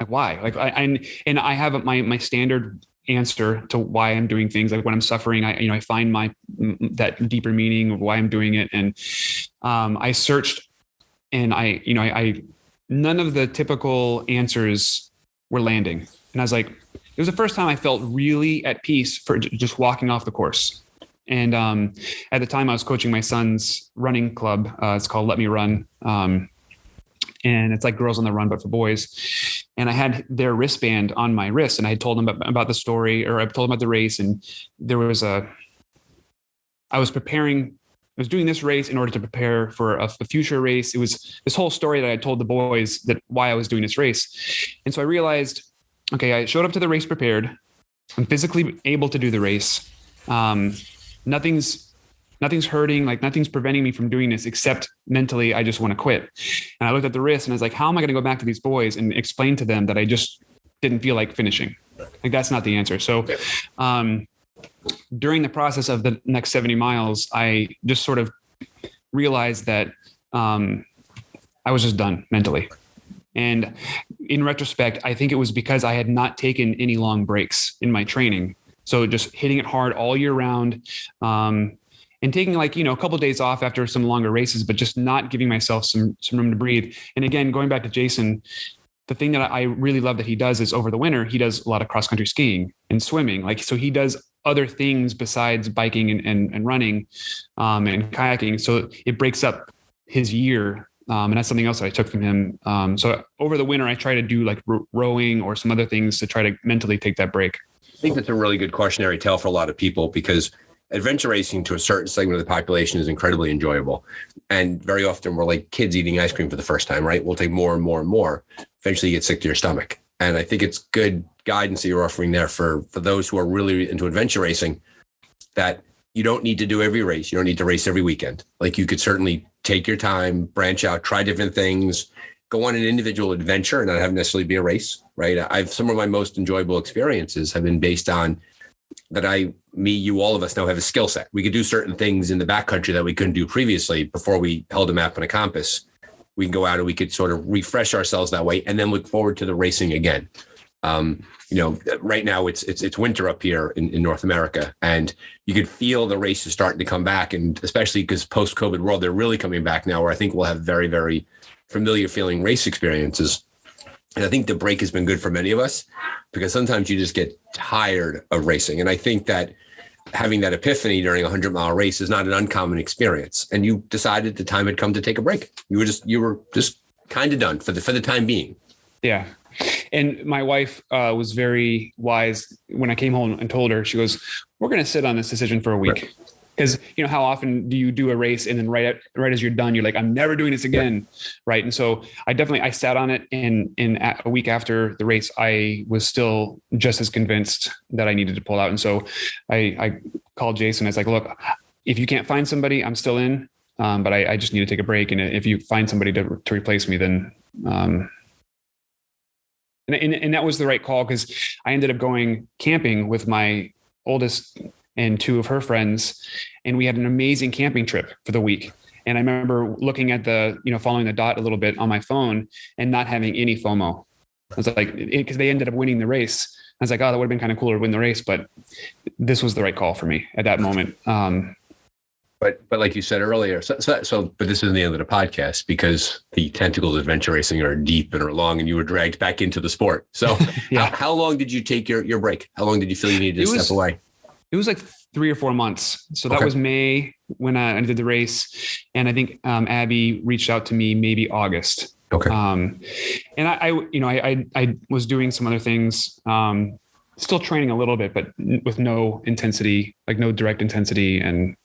Like, why? Like, I have my standard answer to why I'm doing things. Like when I'm suffering, I find that deeper meaning of why I'm doing it. And I searched, and I none of the typical answers were landing. And I was like, it was the first time I felt really at peace for just walking off the course. And at the time I was coaching my son's running club. It's called Let Me Run. And it's like Girls on the Run, but for boys. And I had their wristband on my wrist, and I had told them about the story, or I told them about the race. And there was I was doing this race in order to prepare for a future race. It was this whole story that I told the boys that why I was doing this race. And so I realized, okay, I showed up to the race prepared. I'm physically able to do the race. Nothing's hurting, like nothing's preventing me from doing this, except mentally, I just want to quit. And I looked at the wrist and I was like, how am I going to go back to these boys and explain to them that I just didn't feel like finishing? Like, that's not the answer. So, during the process of the next 70 miles, I just sort of realized that I was just done mentally. And in retrospect, I think it was because I had not taken any long breaks in my training. So just hitting it hard all year round, and taking a couple of days off after some longer races, but just not giving myself some room to breathe. And again, going back to Jason, the thing that I really love that he does is over the winter, he does a lot of cross country skiing and swimming. Like, so he does other things besides biking and running, and kayaking. So it breaks up his year. And that's something else that I took from him. So over the winter, I try to do like rowing or some other things to try to mentally take that break. I think that's a really good cautionary tale for a lot of people, because adventure racing to a certain segment of the population is incredibly enjoyable. And very often we're like kids eating ice cream for the first time, right? We'll take more and more and more. Eventually you get sick to your stomach. And I think it's good guidance that you're offering there for those who are really into adventure racing, that you don't need to do every race. You don't need to race every weekend. Like, you could certainly take your time, branch out, try different things, go on an individual adventure and not have necessarily be a race, right? Some of my most enjoyable experiences have been based on that you, all of us now have a skill set. We could do certain things in the backcountry that we couldn't do previously before we held a map and a compass. We can go out and we could sort of refresh ourselves that way and then look forward to the racing again. Right now it's winter up here in North America, and you could feel the races starting to come back. And especially because post-COVID world, they're really coming back now, where I think we'll have very, very familiar feeling race experiences. And I think the break has been good for many of us, because sometimes you just get tired of racing. And I think that having that epiphany during a 100-mile race is not an uncommon experience. And you decided the time had come to take a break. You were just kind of done for the time being. Yeah. And my wife was very wise when I came home and told her. She goes, "We're going to sit on this decision for a week." Right. Because, how often do you do a race and then right as you're done, you're like, "I'm never doing this again." Right. And so I sat on it, and a week after the race, I was still just as convinced that I needed to pull out. And so I called Jason. I was like, "Look, if you can't find somebody, I'm still in. But I just need to take a break. And if you find somebody to replace me, then, and that was the right call, because I ended up going camping with my oldest and two of her friends, and we had an amazing camping trip for the week. And I remember looking at following the dot a little bit on my phone and not having any FOMO. I was like, because they ended up winning the race. I was like, oh, that would have been kind of cooler to win the race, but this was the right call for me at that moment. But like you said earlier, but this isn't the end of the podcast, because the tentacles of adventure racing are deep and are long, and you were dragged back into the sport. So yeah. How long did you take your break? How long did you feel you needed to step away? It was like 3 or 4 months. So that was May when I did the race. And I think Abby reached out to me maybe August. Okay. And I was doing some other things, still training a little bit, but with no intensity, like no direct intensity. And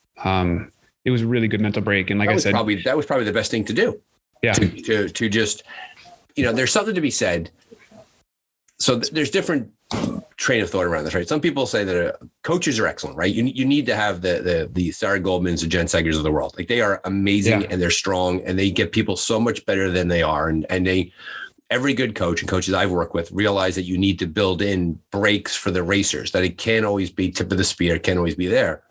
it was a really good mental break. And like I said, that was probably the best thing to do. Yeah. To just, there's something to be said. So there's different train of thought around this, right? Some people say that coaches are excellent, right? You need to have the Sarah Goldmans, the Jen Segers of the world. Like, they are amazing, and they're strong, and they get people so much better than they are. And every good coach and coaches I've worked with realize that you need to build in breaks for the racers, that it can't always be tip of the spear, it can't always be there.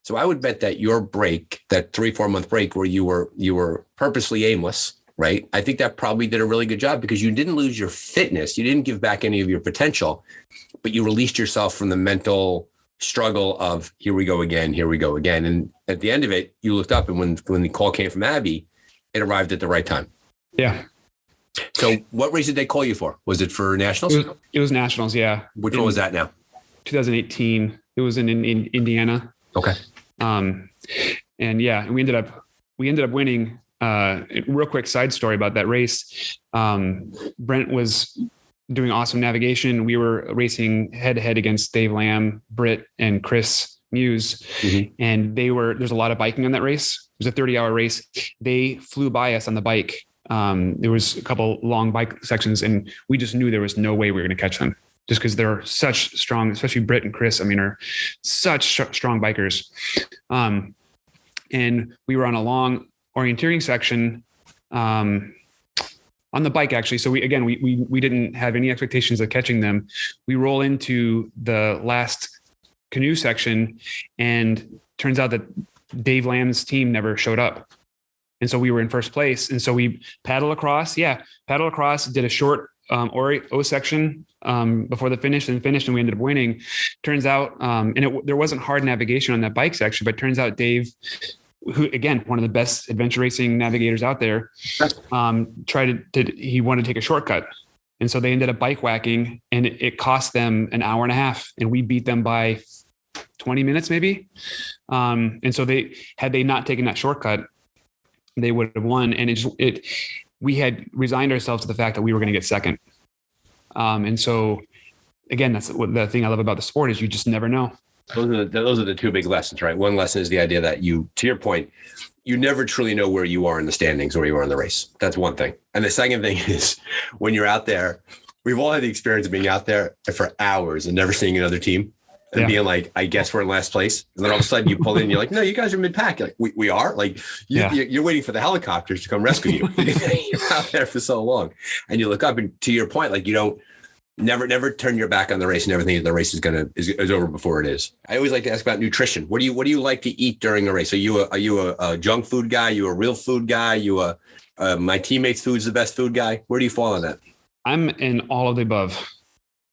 So I would bet that your break, that 3-4 month break where you were purposely aimless, right? I think that probably did a really good job, because you didn't lose your fitness. You didn't give back any of your potential, but you released yourself from the mental struggle of here we go again. And at the end of it, you looked up, and when the call came from Abby, it arrived at the right time. Yeah. So what race did they call you for? Was it for nationals? It was nationals. Yeah. Which one was that now? 2018. It was in Indiana. Okay. And we ended up winning. Real quick side story about that race. Brent was doing awesome navigation. We were racing head to head against Dave Lamb, Britt, and Chris Muse. Mm-hmm. And there's a lot of biking on that race. It was a 30-hour race. They flew by us on the bike. There was a couple long bike sections, and we just knew there was no way we were going to catch them, just because they're such strong, especially Britt and Chris, are such strong bikers. And we were on a long orienteering section on the bike, actually. So we didn't have any expectations of catching them. We roll into the last canoe section, and turns out that Dave Lamb's team never showed up. And so we were in first place. And so we paddle across, did a short O section before the finish, and finished, and we ended up winning. Turns out, there wasn't hard navigation on that bike section, but turns out Dave, who, again, one of the best adventure racing navigators out there, he wanted to take a shortcut. And so they ended up bike whacking, and it cost them an hour and a half, and we beat them by 20 minutes maybe. And so had they not taken that shortcut, they would have won. And we had resigned ourselves to the fact that we were going to get second. And so again, that's what the thing I love about the sport is you just never know. Those are the two big lessons, right? One lesson is the idea that to your point, you never truly know where you are in the standings or where you are in the race. That's one thing. And the second thing is when you're out there, we've all had the experience of being out there for hours and never seeing another team and being like, I guess we're in last place. And then all of a sudden you pull in and you're like, no, you guys are mid-pack. You're like, we are? Like you're waiting for the helicopters to come rescue you. You're out there for so long. And you look up and to your point, like you don't, never turn your back on the race and never think the race is over before it is. I always like to ask about nutrition. What do you like to eat during a race? Are you a junk food guy? You a real food guy? You my teammates' food's the best food guy? Where do you fall on that? I'm in all of the above.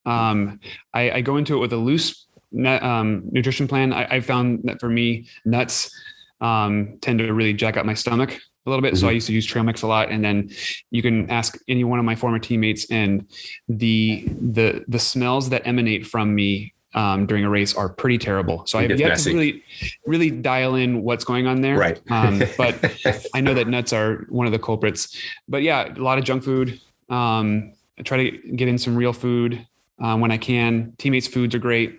I go into it with a loose nutrition plan. I found that for me, nuts tend to really jack up my stomach a little bit. Mm-hmm. So I used to use trail mix a lot. And then you can ask any one of my former teammates, and the smells that emanate from me during a race are pretty terrible. So I have yet to really dial in what's going on there. Right. But I know that nuts are one of the culprits. But yeah, a lot of junk food. I try to get in some real food when I can. Teammates' foods are great.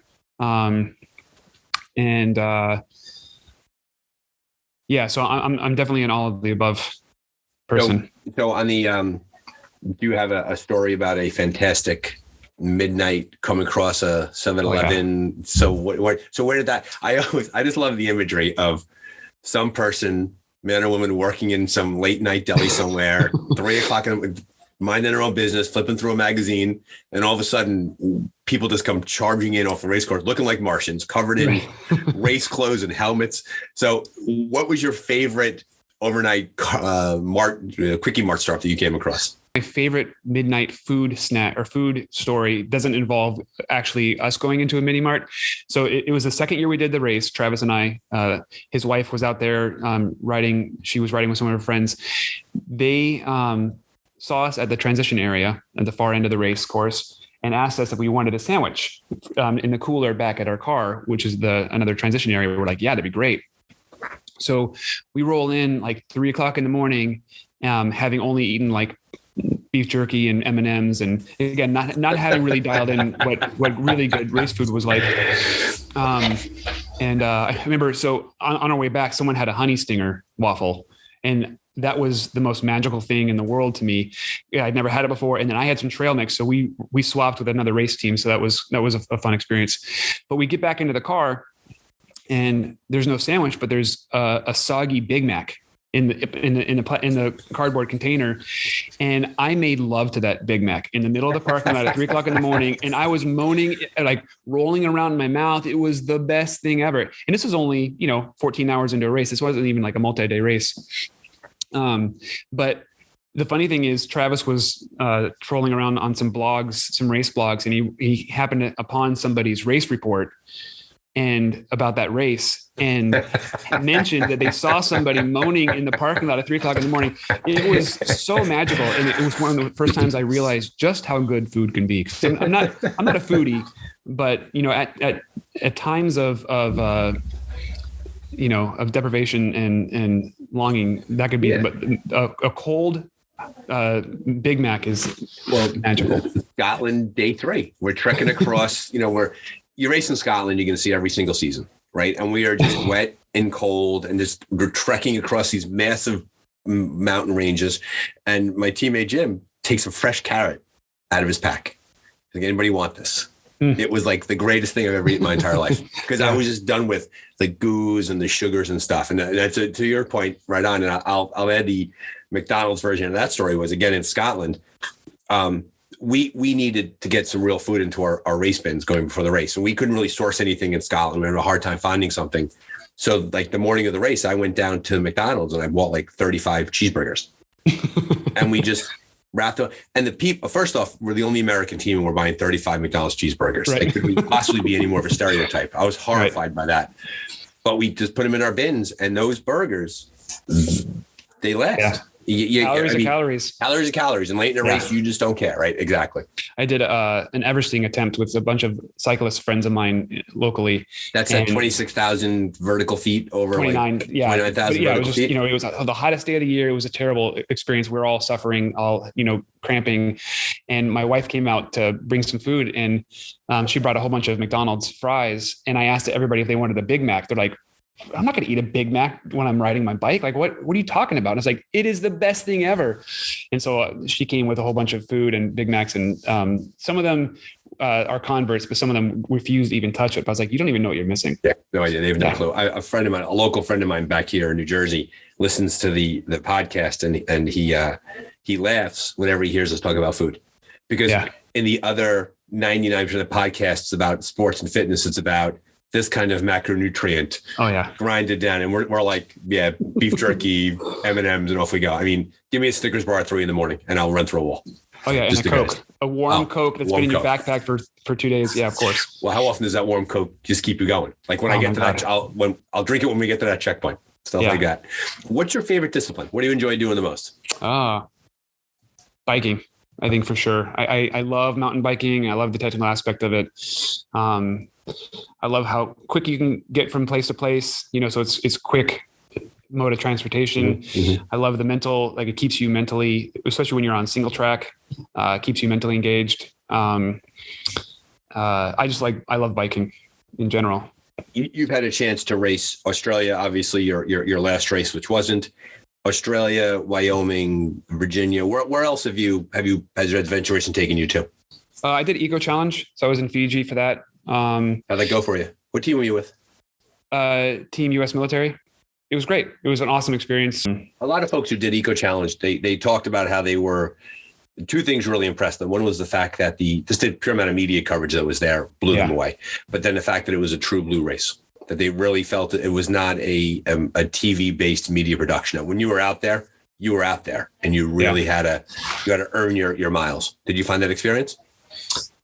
Yeah, so I'm definitely an all of the above person. So on the, do you have a story about a fantastic midnight come across a 7-Eleven? Oh, yeah. So where did that? I just love the imagery of some person, man or woman, working in some late night deli somewhere, 3:00 minding their own business, flipping through a magazine, and all of a sudden people just come charging in off the race course looking like Martians, covered in race clothes and helmets. So what was your favorite overnight quickie mart stop that you came across? My favorite midnight food snack or food story doesn't involve actually us going into a mini mart. So it was the second year we did the race. Travis and I, his wife was out there riding. She was riding with some of her friends. They saw us at the transition area at the far end of the race course and asked us if we wanted a sandwich in the cooler back at our car, which is another transition area. We're like, yeah, that'd be great. So we roll in like 3:00 in the morning, having only eaten like beef jerky and M&Ms. And again, not having really dialed in what really good race food was like. I remember, so on our way back, someone had a honey stinger waffle, and that was the most magical thing in the world to me. Yeah, I'd never had it before. And then I had some trail mix. So we swapped with another race team. So that was a fun experience. But we get back into the car and there's no sandwich, but there's a soggy Big Mac in the cardboard container. And I made love to that Big Mac in the middle of the parking lot at 3:00 in the morning. And I was moaning, like rolling around in my mouth. It was the best thing ever. And this was only, 14 hours into a race. This wasn't even like a multi-day race. But the funny thing is Travis was trolling around on some race blogs, and he happened upon somebody's race report and about that race, and mentioned that they saw somebody moaning in the parking lot at 3:00 in the morning. It was so magical. And it was one of the first times I realized just how good food can be. I'm not a foodie, but at times of deprivation and longing, that could be, but a cold Big Mac is magical. Scotland, day 3. We're trekking across, you race in Scotland, you're going to see every single season, right? And we are just wet and cold and we're trekking across these massive mountain ranges. And my teammate, Jim, takes a fresh carrot out of his pack. Like, anybody want this? It was like the greatest thing I've ever eaten in my entire life, because I was just done with the goos and the sugars and stuff. And that's to your point, right on. And I'll add the McDonald's version of that story was, again, in Scotland. We needed to get some real food into our race bins going before the race. And we couldn't really source anything in Scotland. We had a hard time finding something. So like the morning of the race, I went down to McDonald's and I bought like 35 cheeseburgers. And we just wrapped up. And the people, first off, we're the only American team and we're buying 35 McDonald's cheeseburgers. Right. Like, could we possibly be any more of a stereotype? I was horrified by that. But we just put them in our bins, and those burgers, they last. Calories are calories. Calories are calories. And late in a race, you just don't care, right? Exactly. I did an Everesting attempt with a bunch of cyclist friends of mine locally. That's at 26,000 vertical feet over 29,000 it was just, feet. It was the hottest day of the year. It was a terrible experience. We were all suffering, cramping. And my wife came out to bring some food, and she brought a whole bunch of McDonald's fries. And I asked everybody if they wanted a Big Mac. They're like, I'm not going to eat a Big Mac when I'm riding my bike. Like, what are you talking about? And it's like, it is the best thing ever. And so she came with a whole bunch of food and Big Macs, and some of them are converts, but some of them refused to even touch it. But I was like, you don't even know what you're missing. Yeah, no idea. They have no clue. A friend of mine, a local friend of mine back here in New Jersey, listens to the podcast, and he laughs whenever he hears us talk about food, because in the other 99% of podcasts about sports and fitness, it's about this kind of macronutrient. Oh yeah. Grinded down. And we're like, beef jerky, M&Ms, and off we go. I mean, give me a Snickers bar at 3 a.m. and I'll run through a wall. Oh yeah. And a Coke, a warm Coke that's been in your backpack for 2 days. Yeah, of course. Well, how often does that warm Coke just keep you going? Like when I get to that, I'll drink it when we get to that checkpoint, stuff like that. What's your favorite discipline? What do you enjoy doing the most? Biking. I think for sure. I love mountain biking. I love the technical aspect of it. I love how quick you can get from place to place, so it's quick mode of transportation. Mm-hmm. I love the mental, like it keeps you mentally, especially when you're on single track, keeps you mentally engaged. I love biking in general. You've had a chance to race Australia, obviously your last race, which wasn't Australia, Wyoming, Virginia. Where else has your adventure racing taken you to? I did Eco Challenge. So I was in Fiji for that. How'd that go for you? What team were you with? Team U.S. Military. It was great. It was an awesome experience. A lot of folks who did Eco Challenge, they talked about how they were. Two things really impressed them. One was the fact that just the pure amount of media coverage that was there blew them away. But then the fact that it was a true blue race, that they really felt that it was not a TV-based media production. Now, when you were out there, and you really had to earn your miles. Did you find that experience?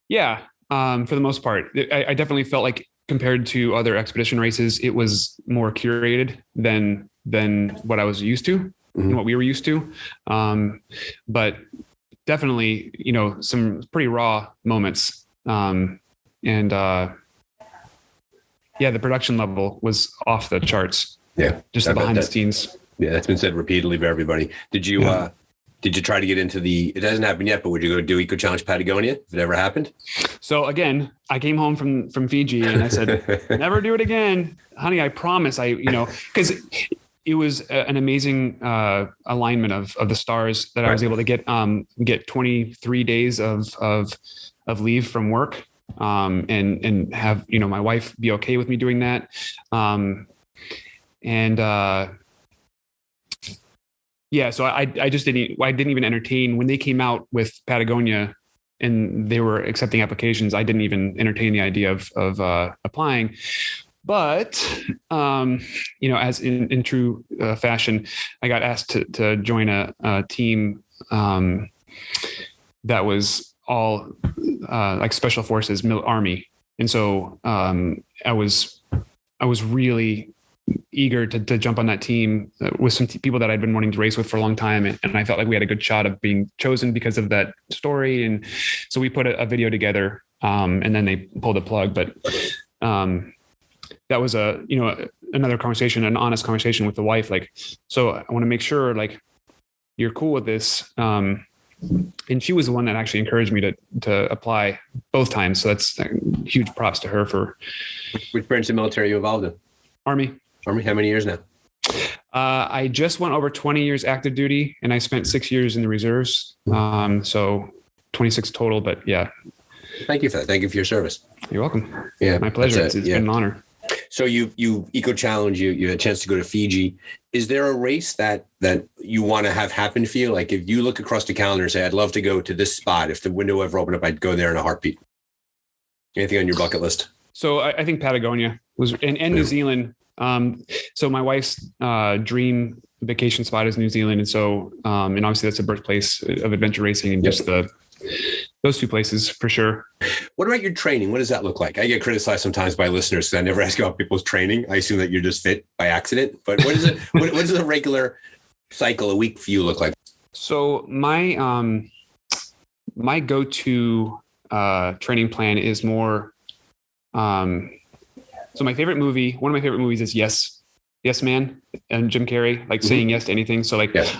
Yeah. For the most part, I definitely felt like compared to other expedition races, it was more curated than what I was used to and what we were used to. But definitely, some pretty raw moments. The production level was off the charts. Yeah. Just the behind the scenes. Yeah. That's been said repeatedly by everybody. Did you try to get into it hasn't happened yet, but would you go do Eco Challenge Patagonia if it ever happened? So again, I came home from Fiji and I said, never do it again, honey. I promise. Because it was an amazing alignment of the stars that I was able to get 23 days of leave from work and have, my wife be okay with me doing that. So I didn't even entertain when they came out with Patagonia and they were accepting applications. I didn't even entertain the idea of applying, but as in true fashion, I got asked to join a team that was all like special forces, Army. And so I was really eager to jump on that team with some people that I'd been wanting to race with for a long time. And I felt like we had a good shot of being chosen because of that story. And so we put a video together and then they pulled the plug. But that was another conversation, an honest conversation with the wife. Like, so I want to make sure like you're cool with this. And she was the one that actually encouraged me to apply both times. So that's huge props to her for. Which branch of the military are you involved in? Army. How many years now? I just went over 20 years active duty and I spent 6 years in the reserves. So 26 total, but yeah. Thank you for that. Thank you for your service. You're welcome. Yeah. My pleasure. It's been an honor. So you Eco Challenge, you had a chance to go to Fiji. Is there a race that you want to have happen for you? Like if you look across the calendar and say, I'd love to go to this spot. If the window ever opened up, I'd go there in a heartbeat. Anything on your bucket list? So I think Patagonia was, and New Zealand. So my wife's dream vacation spot is New Zealand. And so, and obviously that's the birthplace of adventure racing and just those two places for sure. What about your training? What does that look like? I get criticized sometimes by listeners because I never ask about people's training. I assume that you're just fit by accident, but what is it? what does a regular cycle a week for you look like? So my go-to training plan is more. So one of my favorite movies is Yes Man, and Jim Carrey, like saying yes to anything. So like Yes.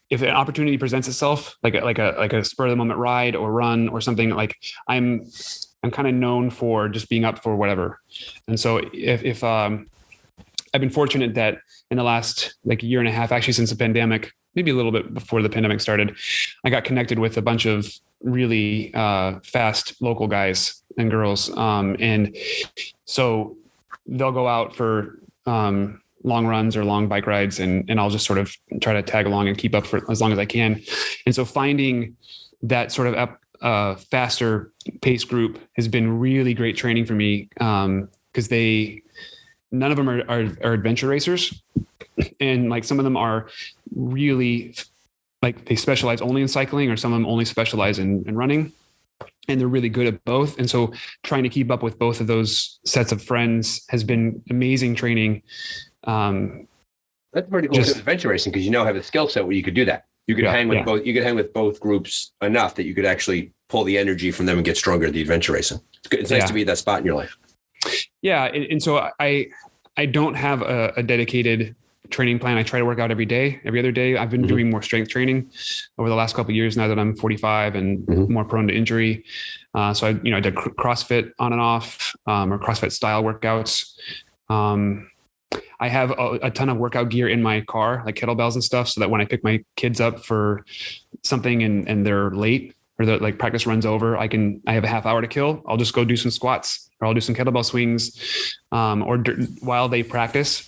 If an opportunity presents itself, like a spur of the moment ride or run or something, like I'm kind of known for just being up for whatever. And so if I've been fortunate that in the last like year and a half, actually since the pandemic, maybe a little bit before the pandemic started, I got connected with a bunch of really fast local guys and girls. And so they'll go out for long runs or long bike rides, and I'll just sort of try to tag along and keep up for as long as I can. And so finding that sort of faster pace group has been really great training for me, because none of them are adventure racers. And like some of them are really like they specialize only in cycling, or some of them only specialize in running, and they're really good at both. And so trying to keep up with both of those sets of friends has been amazing training. That's pretty cool with adventure racing, because have a skill set where you could do that. You could hang with both. You could hang with both groups enough that you could actually pull the energy from them and get stronger at the adventure racing. It's good. It's nice to be at that spot in your life. Yeah, and so I don't have a dedicated training plan. I try to work out every other day. I've been doing more strength training over the last couple of years now that I'm 45 and more prone to injury. So I did CrossFit on and off, or CrossFit style workouts. I have a ton of workout gear in my car, like kettlebells and stuff, so that when I pick my kids up for something and they're late, or the like practice runs over, I have a half hour to kill. I'll just go do some squats, or I'll do some kettlebell swings, while they practice.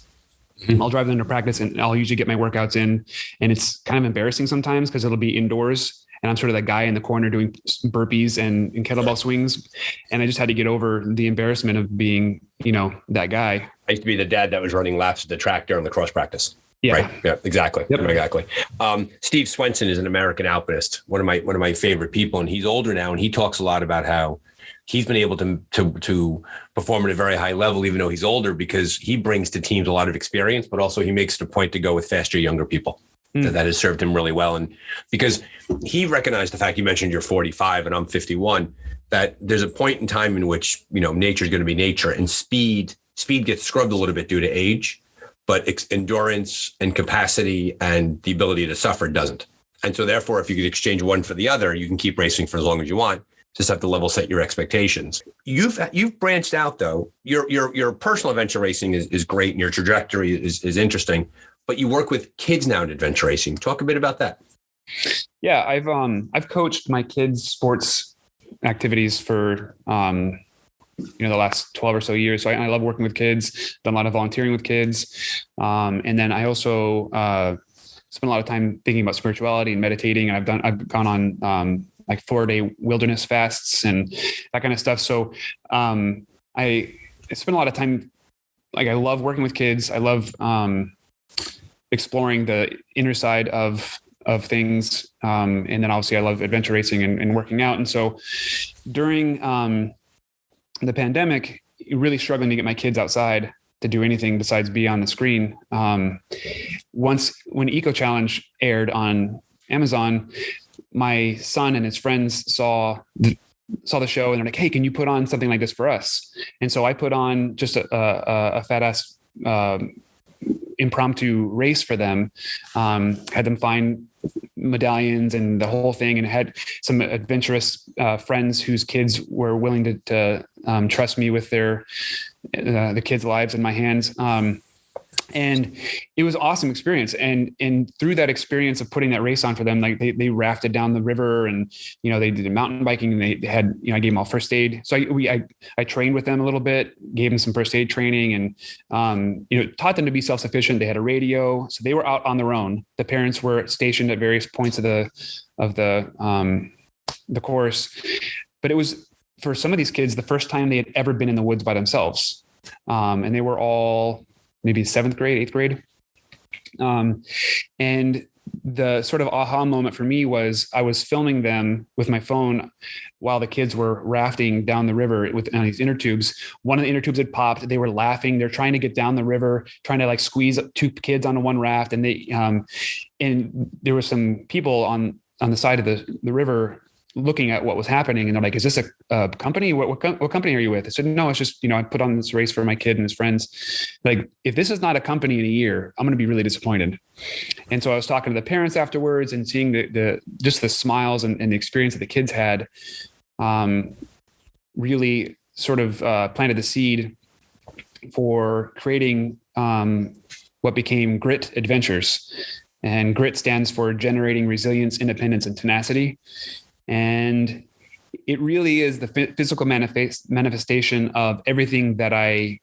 I'll drive them to practice, and I'll usually get my workouts in. And it's kind of embarrassing sometimes because it'll be indoors, and I'm sort of that guy in the corner doing burpees and kettlebell swings. And I just had to get over the embarrassment of being, that guy. I used to be the dad that was running laps at the track during the cross practice. Yeah. Right. Yeah, exactly. Yep. Exactly. Steve Swenson is an American alpinist, one of my favorite people. And he's older now, and he talks a lot about how he's been able to perform at a very high level, even though he's older, because he brings to teams a lot of experience, but also he makes it a point to go with faster, younger people. That has served him really well. And because he recognized the fact, you mentioned you're 45 and I'm 51, that there's a point in time in which, nature is going to be nature, and speed gets scrubbed a little bit due to age, but endurance and capacity and the ability to suffer doesn't. And so therefore, if you could exchange one for the other, you can keep racing for as long as you want. Just have to level set your expectations. You've branched out though. Your personal adventure racing is great, and your trajectory is interesting, but you work with kids now in adventure racing. Talk a bit about that. Yeah, I've coached my kids' sports activities for the last 12 or so years. So I love working with kids, done a lot of volunteering with kids. And then I also spent a lot of time thinking about spirituality and meditating. And I've gone on like 4-day wilderness fasts and that kind of stuff. So I spend a lot of time, like I love working with kids. I love exploring the inner side of things. And then obviously I love adventure racing and working out. And so during the pandemic, really struggling to get my kids outside to do anything besides be on the screen. Once when Eco Challenge aired on Amazon, my son and his friends saw the show, and they're like, "Hey, can you put on something like this for us?" And so I put on just a fat ass impromptu race for them, had them find medallions and the whole thing, and had some adventurous friends whose kids were willing to trust me with the kids' lives in my hands. And it was an awesome experience. And through that experience of putting that race on for them, like they rafted down the river, and, they did mountain biking, and they had, I gave them all first aid. So I trained with them a little bit, gave them some first aid training, and, taught them to be self-sufficient. They had a radio, so they were out on their own. The parents were stationed at various points of the course, but it was, for some of these kids, the first time they had ever been in the woods by themselves. And they were all maybe 7th grade, 8th grade. And the sort of aha moment for me was I was filming them with my phone while the kids were rafting down the river with these inner tubes. One of the inner tubes had popped. They were laughing. They're trying to get down the river, trying to like squeeze two kids onto one raft. And and there were some people on the side of the river looking at what was happening. And they're like, is this a company? What company are you with? I said, no, it's just, I put on this race for my kid and his friends. Like, if this is not a company in a year, I'm going to be really disappointed. And so I was talking to the parents afterwards and seeing just the smiles and the experience that the kids had, really sort of planted the seed for creating what became G.R.I.T Adventures. And G.R.I.T stands for Generating Resilience, Independence, and Tenacity. And it really is the physical manifestation of everything that I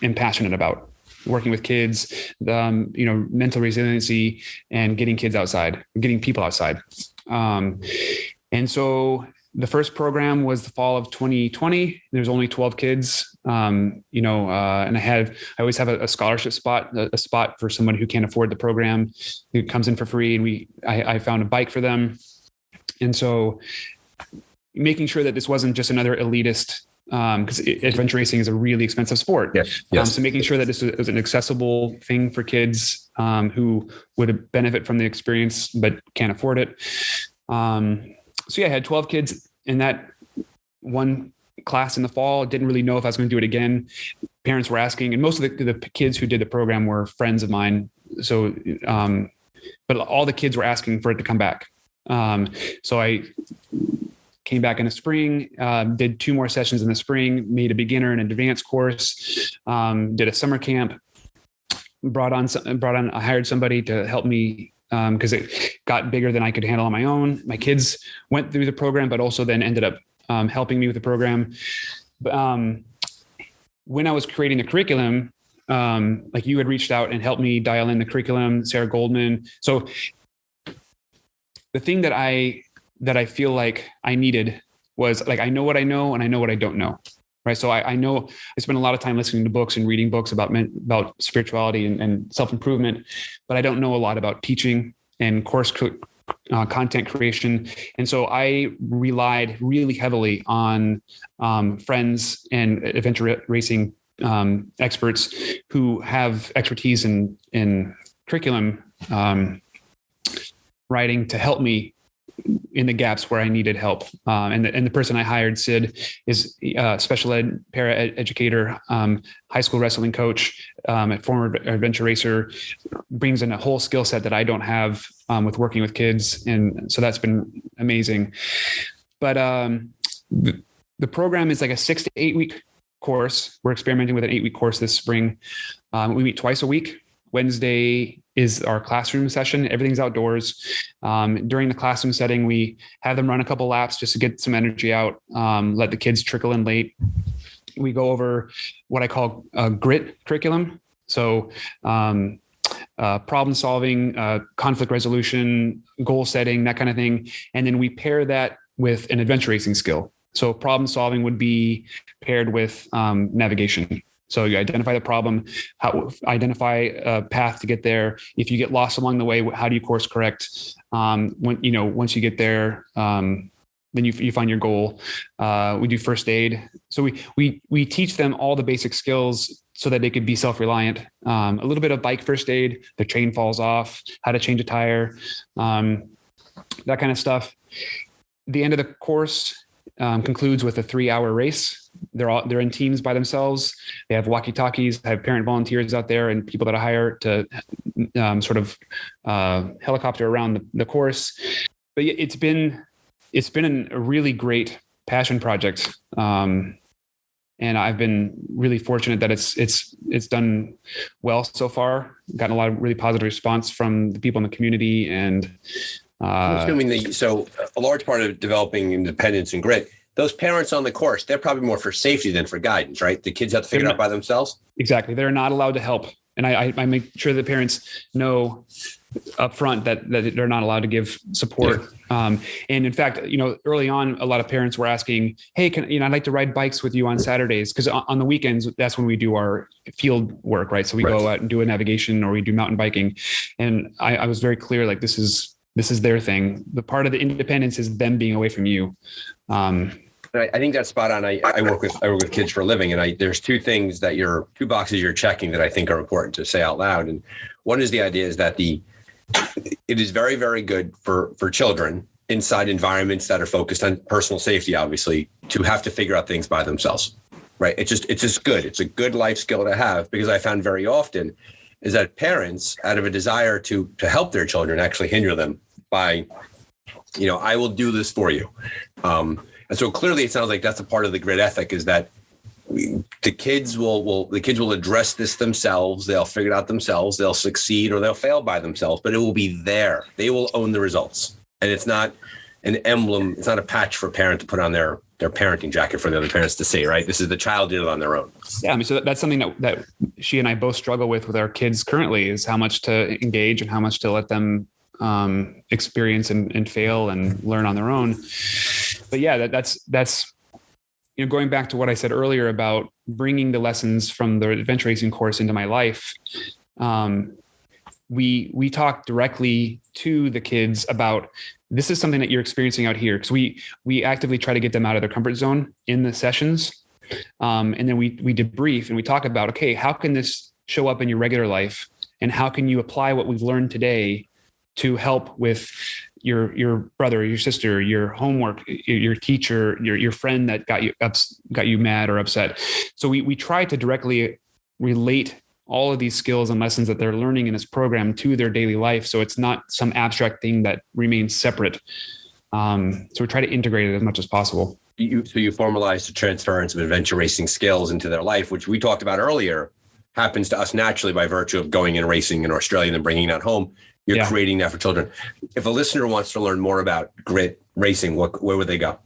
am passionate about: working with kids, mental resiliency, and getting kids outside, getting people outside. And so the first program was the fall of 2020. There's only 12 kids, and I always have a scholarship spot, a spot for someone who can't afford the program, who comes in for free. And I found a bike for them. And so making sure that this wasn't just another elitist, because adventure racing is a really expensive sport. Yes. So making sure that this was an accessible thing for kids who would benefit from the experience but can't afford it. So I had 12 kids in that one class in the fall. Didn't really know if I was going to do it again. Parents were asking, and most of the kids who did the program were friends of mine. So, but all the kids were asking for it to come back. So I came back in the spring, did 2 more sessions in the spring, made a beginner and an advanced course, did a summer camp, I hired somebody to help me, because it got bigger than I could handle on my own. My kids went through the program, but also then ended up helping me with the program. But when I was creating the curriculum, like you had reached out and helped me dial in the curriculum, Sarah Goldman. So the thing that I feel like I needed was, like, I know what I know and I know what I don't know. Right. So I know I spend a lot of time listening to books and reading books about spirituality and self-improvement, but I don't know a lot about teaching and course content creation. And so I relied really heavily on friends and adventure racing experts who have expertise in curriculum writing to help me in the gaps where I needed help. And the person I hired, Sid, is a special ed para educator, high school wrestling coach, a former adventure racer, brings in a whole skill set that I don't have with working with kids. And so that's been amazing. But the program is like a 6 to 8 week course. We're experimenting with an 8-week course this spring. We meet twice a week. Wednesday is our classroom session. Everything's outdoors. During the classroom setting, we have them run a couple laps just to get some energy out, let the kids trickle in late. We go over what I call a G.R.I.T curriculum. So problem solving, conflict resolution, goal setting, that kind of thing. And then we pair that with an adventure racing skill. So problem solving would be paired with navigation. So you identify the problem, identify a path to get there. If you get lost along the way, how do you course correct? Once you get there, then you find your goal. We do first aid. So we teach them all the basic skills so that they could be self-reliant. A little bit of bike first aid, the chain falls off, how to change a tire, that kind of stuff. The end of the course concludes with a 3-hour race. They're in teams by themselves. They have walkie-talkies. I have parent volunteers out there and people that I hire to helicopter around the course. But it's been a really great passion project, and I've been really fortunate that it's done well so far. Gotten a lot of really positive response from the people in the community, and so a large part of developing independence and grit. Those parents on the course, they're probably more for safety than for guidance, right? The kids have to figure it out by themselves. Exactly. They're not allowed to help And I make sure the parents know upfront that they're not allowed to give support. And in fact, early on, a lot of parents were asking, hey, I'd like to ride bikes with you on Saturdays. Cause on the weekends, that's when we do our field work, right? So we go out and do a navigation, or we do mountain biking. And I was very clear, like, this is their thing. The part of the independence is them being away from you. I think that's spot on. I work with kids for a living, and there's two boxes you're checking that I think are important to say out loud. And one is the idea is that it is very, very good for children inside environments that are focused on personal safety, obviously, to have to figure out things by themselves, right? It's just good. It's a good life skill to have, because I found very often is that parents, out of a desire to help their children, actually hinder them by, I will do this for you. And so clearly it sounds like that's a part of the grit ethic, is that the kids will address this themselves. They'll figure it out themselves. They'll succeed or they'll fail by themselves, but it will be there. They will own the results. And it's not an emblem. It's not a patch for a parent to put on their parenting jacket for the other parents to see, right? This is the child did it on their own. Yeah. I mean, so that's something that she and I both struggle with our kids currently, is how much to engage and how much to let them experience and fail and learn on their own. But yeah, that's going back to what I said earlier about bringing the lessons from the adventure racing course into my life. We talk directly to the kids about, this is something that you're experiencing out here. Because we actively try to get them out of their comfort zone in the sessions. And then we debrief and we talk about, okay, how can this show up in your regular life? And how can you apply what we've learned today to help with your brother, your sister, your homework, your teacher, your friend that got you mad or upset. So we try to directly relate all of these skills and lessons that they're learning in this program to their daily life. So it's not some abstract thing that remains separate. So we try to integrate it as much as possible. You formalize the transference of adventure racing skills into their life, which we talked about earlier, happens to us naturally by virtue of going and racing in Australia and bringing that home. You're creating that for children. If a listener wants to learn more about grit racing, where would they go?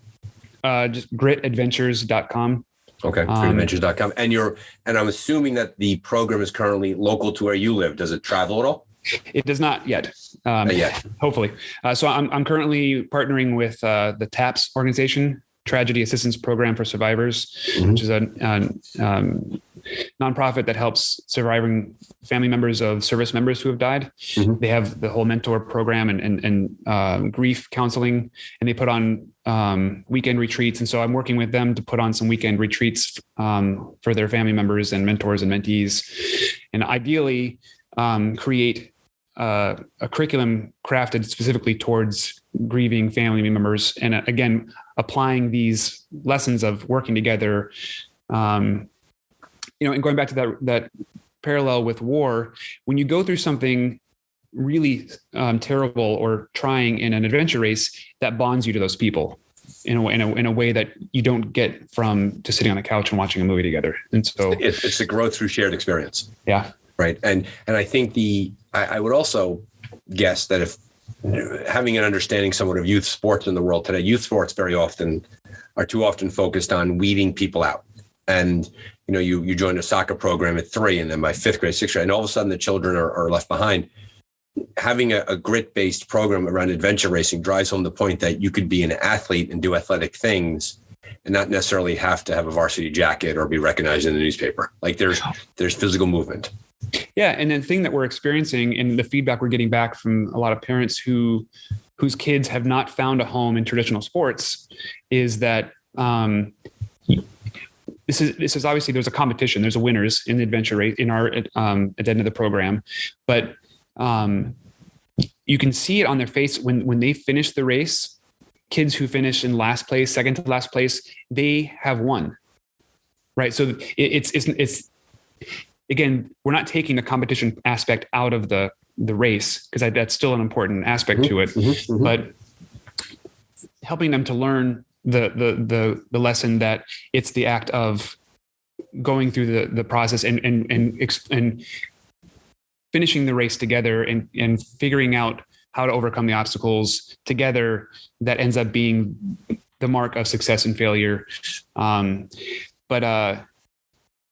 Just gritadventures.com. Okay, gritadventures.com. And I'm assuming that the program is currently local to where you live. Does it travel at all? It does not yet. Not yet. Hopefully. So I'm currently partnering with the TAPS organization, Tragedy Assistance Program for Survivors, which is a nonprofit that helps surviving family members of service members who have died. They have the whole mentor program and grief counseling, and they put on weekend retreats. And so I'm working with them to put on some weekend retreats for their family members and mentors and mentees, and ideally create a curriculum crafted specifically towards grieving family members. And again, applying these lessons of working together, and going back to that parallel with war, when you go through something really terrible or trying in an adventure race, that bonds you to those people in a way that you don't get from just sitting on a couch and watching a movie together. And so it's the growth through shared experience. Yeah. Right. And I think I would also guess that if having an understanding somewhat of youth sports in the world today, youth sports very often are too often focused on weeding people out. And, you join a soccer program at 3, and then by 5th grade, 6th grade, and all of a sudden the children are left behind. Having a grit-based program around adventure racing drives home the point that you could be an athlete and do athletic things and not necessarily have to have a varsity jacket or be recognized in the newspaper. Like there's physical movement. Yeah. And the thing that we're experiencing and the feedback we're getting back from a lot of parents whose kids have not found a home in traditional sports is that this is obviously, there's a competition. There's a winners in the adventure race in our at the end of the program, but you can see it on their face when they finish the race. Kids who finish in last place, second to last place, they have won. Right. So it's again, we're not taking the competition aspect out of the race, because that's still an important aspect to it, but helping them to learn the lesson that it's the act of going through the process and finishing the race together and figuring out how to overcome the obstacles together that ends up being the mark of success and failure. But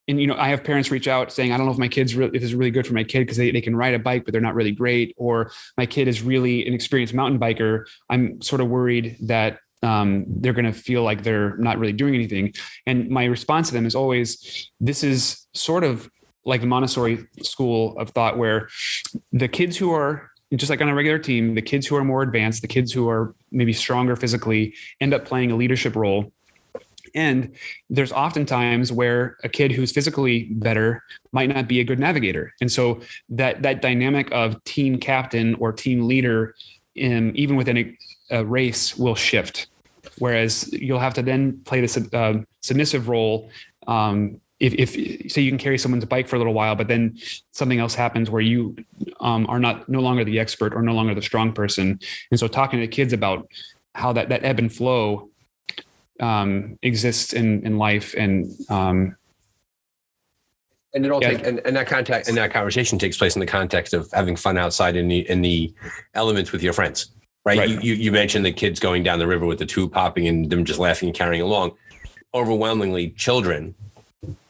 and I have parents reach out saying, I don't know if my kid's if this is really good for my kid because they can ride a bike, but they're not really great. Or my kid is really an experienced mountain biker. I'm sort of worried that they're going to feel like they're not really doing anything. And my response to them is always, this is sort of like the Montessori school of thought, where the kids who are just like on a regular team, the kids who are more advanced, the kids who are maybe stronger physically end up playing a leadership role. And there's often times where a kid who's physically better might not be a good navigator. And so that dynamic of team captain or team leader, even within a race, will shift. Whereas you'll have to then play this submissive role. If say you can carry someone's bike for a little while, but then something else happens where you are no longer the expert or no longer the strong person. And so talking to kids about how that ebb and flow exists in life, and it all and that conversation takes place in the context of having fun outside in the elements with your friends, right? You mentioned the kids going down the river with the tube popping and them just laughing and carrying along. Overwhelmingly, children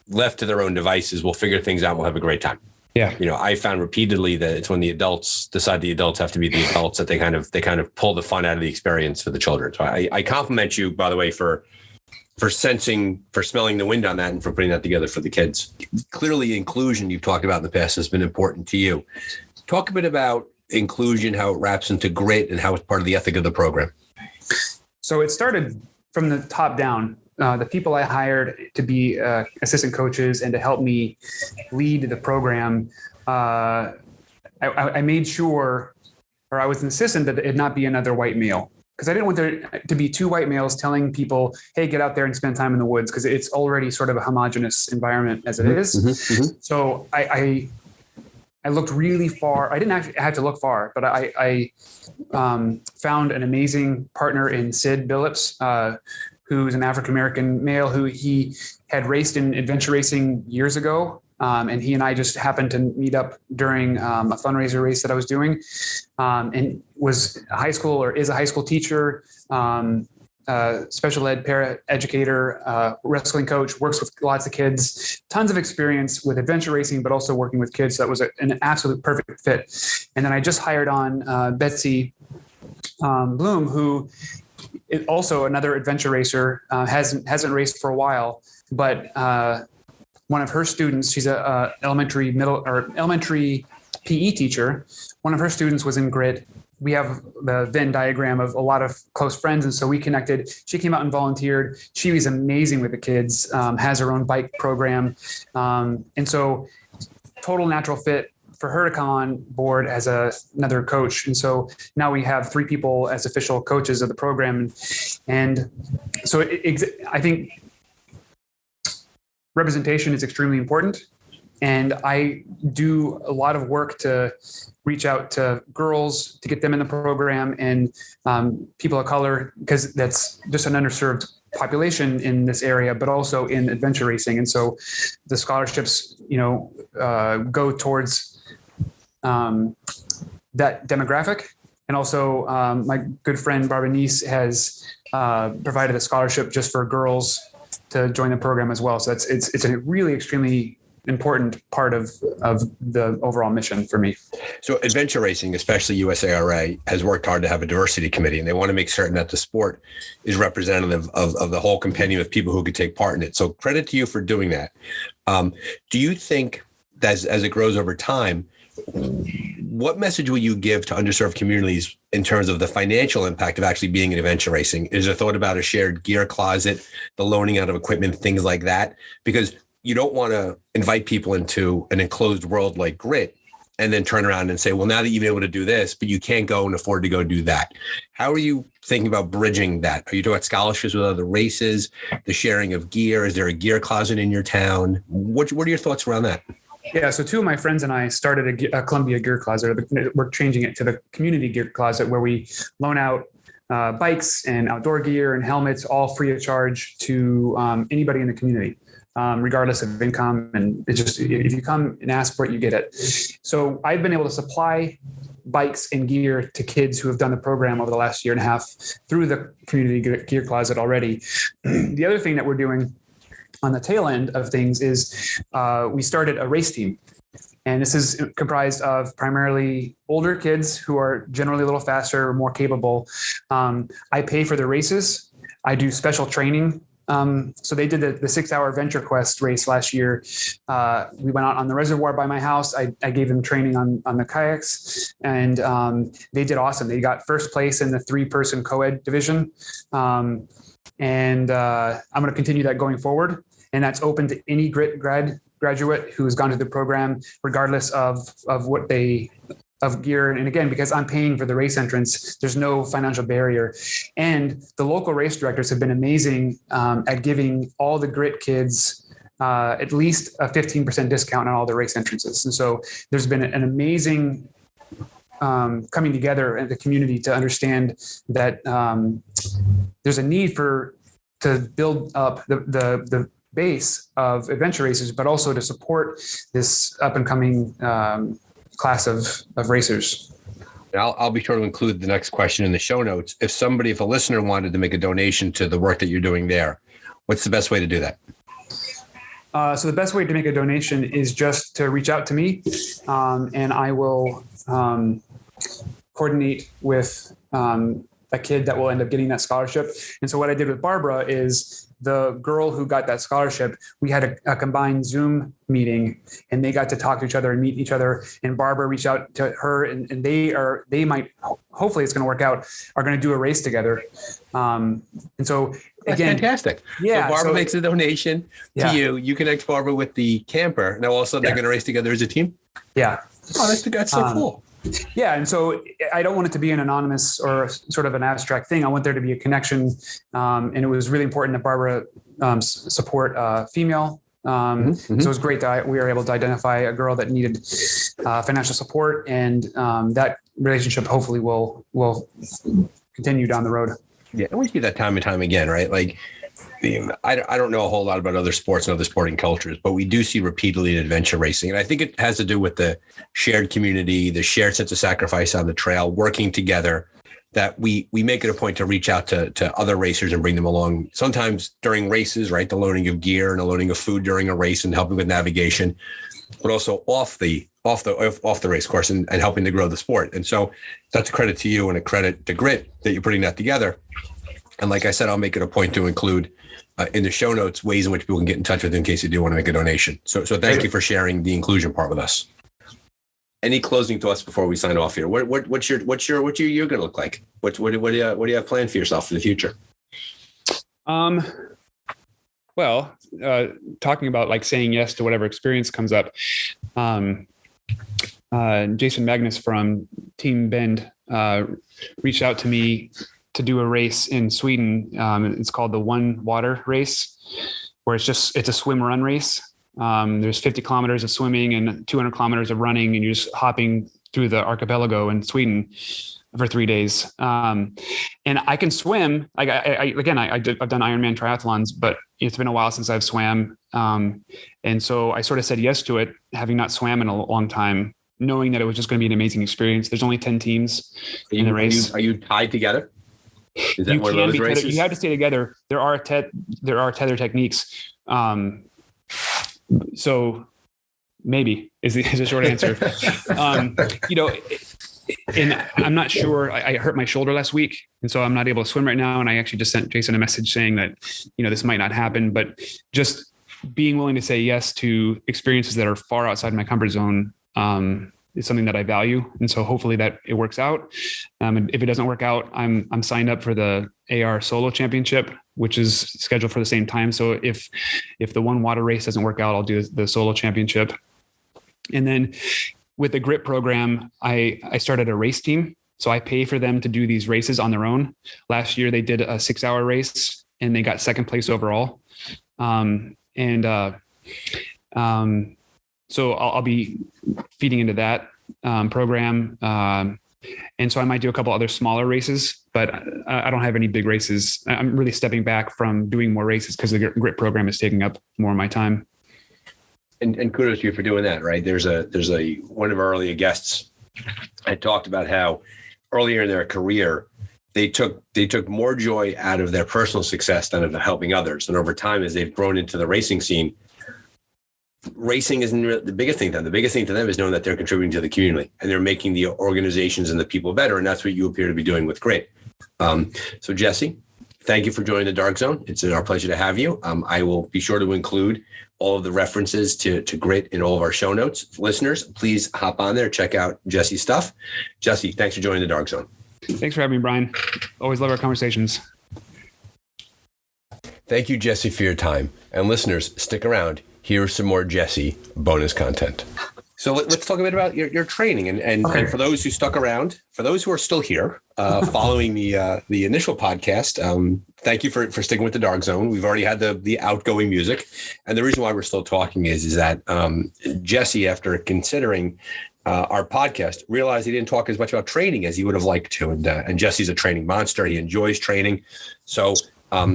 left to their own devices will figure things out. We'll have a great time. Yeah. I found repeatedly that it's when the adults decide the adults have to be the adults that they kind of pull the fun out of the experience for the children. So I compliment you, by the way, for smelling the wind on that and for putting that together for the kids. Clearly, inclusion you've talked about in the past has been important to you. Talk a bit about inclusion, how it wraps into GRIT, and how it's part of the ethic of the program. So it started from the top down. The people I hired to be assistant coaches and to help me lead the program, I made sure, or I was insistent that it not be another white male, because I didn't want there to be two white males telling people, hey, get out there and spend time in the woods, because it's already sort of a homogenous environment as it is. Mm-hmm. So I looked really far. I didn't actually have to look far, but I found an amazing partner in Sid Billups, who's an African-American male who he had raced in adventure racing years ago. And he and I just happened to meet up during a fundraiser race that I was doing, and was a high school or is a high school teacher, special ed para-educator, wrestling coach, works with lots of kids, tons of experience with adventure racing, but also working with kids. So that was an absolute perfect fit. And then I just hired on Betsy Bloom, who is also another adventure racer, hasn't raced for a while, but one of her students, she's a elementary PE teacher. One of her students was in GRIT. We have the Venn diagram of a lot of close friends. And so we connected. She came out and volunteered. She was amazing with the kids, has her own bike program. And so total natural fit for her to come on board as another coach. And so now we have 3 people as official coaches of the program. And so I think representation is extremely important. And I do a lot of work to reach out to girls to get them in the program, and people of color, because that's just an underserved population in this area, but also in adventure racing. And so the scholarships, go towards that demographic. And also my good friend Barbara Neese has provided a scholarship just for girls to join the program as well. So it's a really extremely important part of the overall mission for me. So adventure racing, especially USARA, has worked hard to have a diversity committee, and they want to make certain that the sport is representative of the whole compendium of people who could take part in it. So credit to you for doing that. Do you think that as it grows over time, what message will you give to underserved communities in terms of the financial impact of actually being in adventure racing? Is there thought about a shared gear closet, the loaning out of equipment, things like that? Because you don't want to invite people into an enclosed world like GRIT and then turn around and say, well, now that you've been able to do this, but you can't go and afford to go do that. How are you thinking about bridging that? Are you talking about scholarships with other races, the sharing of gear? Is there a gear closet in your town? What are your thoughts around that? Yeah, so 2 of my friends and I started a Columbia Gear Closet. We're changing it to the Community Gear Closet, where we loan out bikes and outdoor gear and helmets, all free of charge to anybody in the community, regardless of income. And it's just, if you come and ask for it, you get it. So I've been able to supply bikes and gear to kids who have done the program over the last year and a half through the Community Gear Closet already. The other thing that we're doing on the tail end of things is we started a race team. And this is comprised of primarily older kids who are generally a little faster, more capable. I pay for the races. I do special training. So they did the 6-hour Venture Quest race last year. We went out on the reservoir by my house. I gave them training on the kayaks, and they did awesome. They got first place in the 3-person co-ed division. And I'm going to continue that going forward. And that's open to any G.R.I.T graduate who's gone through the program, regardless of what they of gear. And again, because I'm paying for the race entrance, there's no financial barrier. And the local race directors have been amazing at giving all the G.R.I.T kids at least a 15% discount on all the race entrances. And so there's been an amazing coming together in the community to understand that there's a need to build up the base of adventure racers, but also to support this up and coming class of racers. I'll be sure to include the next question in the show notes. If a listener wanted to make a donation to the work that you're doing there, what's the best way to do that? So the best way to make a donation is just to reach out to me, and I will coordinate with a kid that will end up getting that scholarship. And so what I did with Barbara is the girl who got that scholarship, we had a combined Zoom meeting, and they got to talk to each other and meet each other. And Barbara reached out to her, and they might, hopefully it's going to work out, are going to do a race together. And so that's again, fantastic. Yeah. So Barbara makes a donation to you. You connect Barbara with the camper. Now all of a sudden they're going to race together as a team. Yeah. Oh, that's so cool. Yeah. And so I don't want it to be an anonymous or sort of an abstract thing. I want there to be a connection. And it was really important that Barbara support female. So it was great that we were able to identify a girl that needed financial support, and that relationship hopefully will continue down the road. Yeah. And we see that time and time again, right? Like, I don't know a whole lot about other sports and other sporting cultures, but we do see repeatedly in adventure racing. And I think it has to do with the shared community, the shared sense of sacrifice on the trail, working together, that we make it a point to reach out to other racers and bring them along. Sometimes during races, right? The loaning of gear and the loaning of food during a race and helping with navigation, but also off the race course and helping to grow the sport. And so that's a credit to you and a credit to G.R.I.T that you're putting that together. And like I said, I'll make it a point to include in the show notes ways in which people can get in touch with you in case you do want to make a donation. So thank you for sharing the inclusion part with us. Any closing thoughts before we sign off here? What's your year going to look like? What do you have planned for yourself for the future? Well, talking about like saying yes to whatever experience comes up. Jason Magnus from Team Bend reached out to me to do a race in Sweden. It's called the One Water Race, where it's a swim run race. There's 50 kilometers of swimming and 200 kilometers of running, and you're just hopping through the archipelago in Sweden for 3 days. And I can swim. I've done Ironman triathlons, but it's been a while since I've swam. And so I sort of said yes to it, having not swam in a long time, knowing that it was just going to be an amazing experience. There's only 10 teams in the race. Are you tied together? Is that one of those races? You have to stay together. There are tether techniques. So maybe is the short answer. And I'm not sure. I hurt my shoulder last week, and so I'm not able to swim right now. And I actually just sent Jason a message saying that, this might not happen, but just being willing to say yes to experiences that are far outside my comfort zone is something that I value. And so hopefully that it works out. And if it doesn't work out, I'm signed up for the AR Solo Championship, which is scheduled for the same time. So if the One Water Race doesn't work out, I'll do the Solo Championship. And then with the G.R.I.T program, I started a race team. So I pay for them to do these races on their own. Last year they did a 6-hour race and they got second place overall. So I'll be feeding into that program. And so I might do a couple other smaller races, but I don't have any big races. I'm really stepping back from doing more races because the G.R.I.T program is taking up more of my time. And kudos to you for doing that, right? There's one of our earlier guests had talked about how earlier in their career, they took more joy out of their personal success than of helping others. And over time, as they've grown into the racing scene, racing isn't really the biggest thing to them. The biggest thing to them is knowing that they're contributing to the community and they're making the organizations and the people better. And that's what you appear to be doing with G.R.I.T. So Jesse, thank you for joining the Dark Zone. It's our pleasure to have you. I will be sure to include all of the references to G.R.I.T in all of our show notes. Listeners, please hop on there, check out Jesse's stuff. Jesse, thanks for joining the Dark Zone. Thanks for having me, Brian. Always love our conversations. Thank you, Jesse, for your time. And listeners, stick around. Here's some more Jesse bonus content. So let's talk a bit about your training. And for those who stuck around, for those who are still here following the initial podcast, thank you for sticking with the Dark Zone. We've already had the outgoing music. And the reason why we're still talking is that Jesse, after considering our podcast, realized he didn't talk as much about training as he would have liked to. And Jesse's a training monster. He enjoys training. So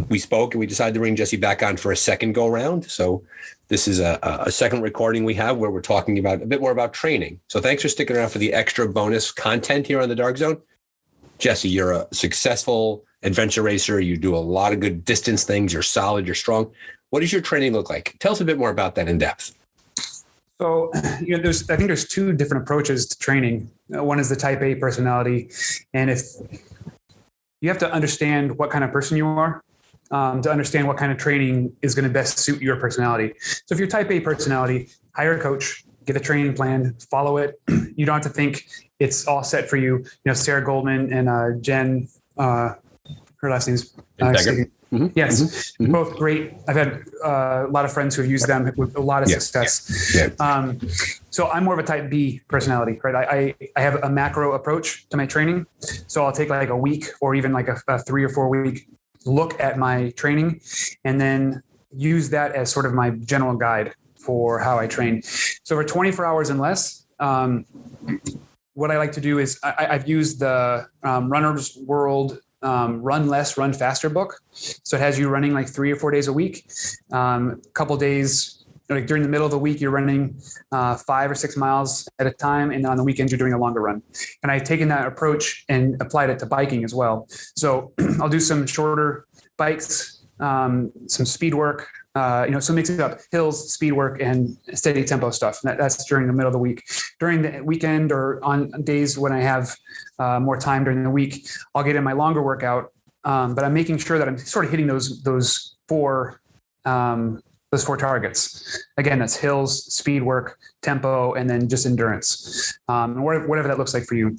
we spoke and we decided to bring Jesse back on for a second go round. So this is a second recording we have where we're talking about a bit more about training. So thanks for sticking around for the extra bonus content here on the Dark Zone. Jesse, you're a successful adventure racer. You do a lot of good distance things. You're solid. You're strong. What does your training look like? Tell us a bit more about that in depth. So, I think there's two different approaches to training. One is the type A personality. And if you have to understand what kind of person you are, to understand what kind of training is going to best suit your personality. So if you're type A personality, hire a coach, get a training plan, follow it. You don't have to think it's all set for you. Sarah Goldman and Jen, her last name's Mm-hmm. Yes, mm-hmm. Both great. I've had a lot of friends who have used them with a lot of success. Yeah. So I'm more of a type B personality, right? I have a macro approach to my training. So I'll take like a week or even like a 3 or 4 week look at my training and then use that as sort of my general guide for how I train. So for 24 hours and less, what I like to do is I've used the Runner's World Run Less, Run Faster book. So it has you running like 3 or 4 days a week. Couple days, like during the middle of the week, you're running 5 or 6 miles at a time. And then on the weekends, you're doing a longer run. And I've taken that approach and applied it to biking as well. So I'll do some shorter bikes, some speed work, so mix it up, hills, speed work, and steady tempo stuff. That's during the middle of the week. During the weekend or on days when I have more time during the week, I'll get in my longer workout. But I'm making sure that I'm sort of hitting those four targets. Again, that's hills, speed work, tempo, and then just endurance, whatever that looks like for you.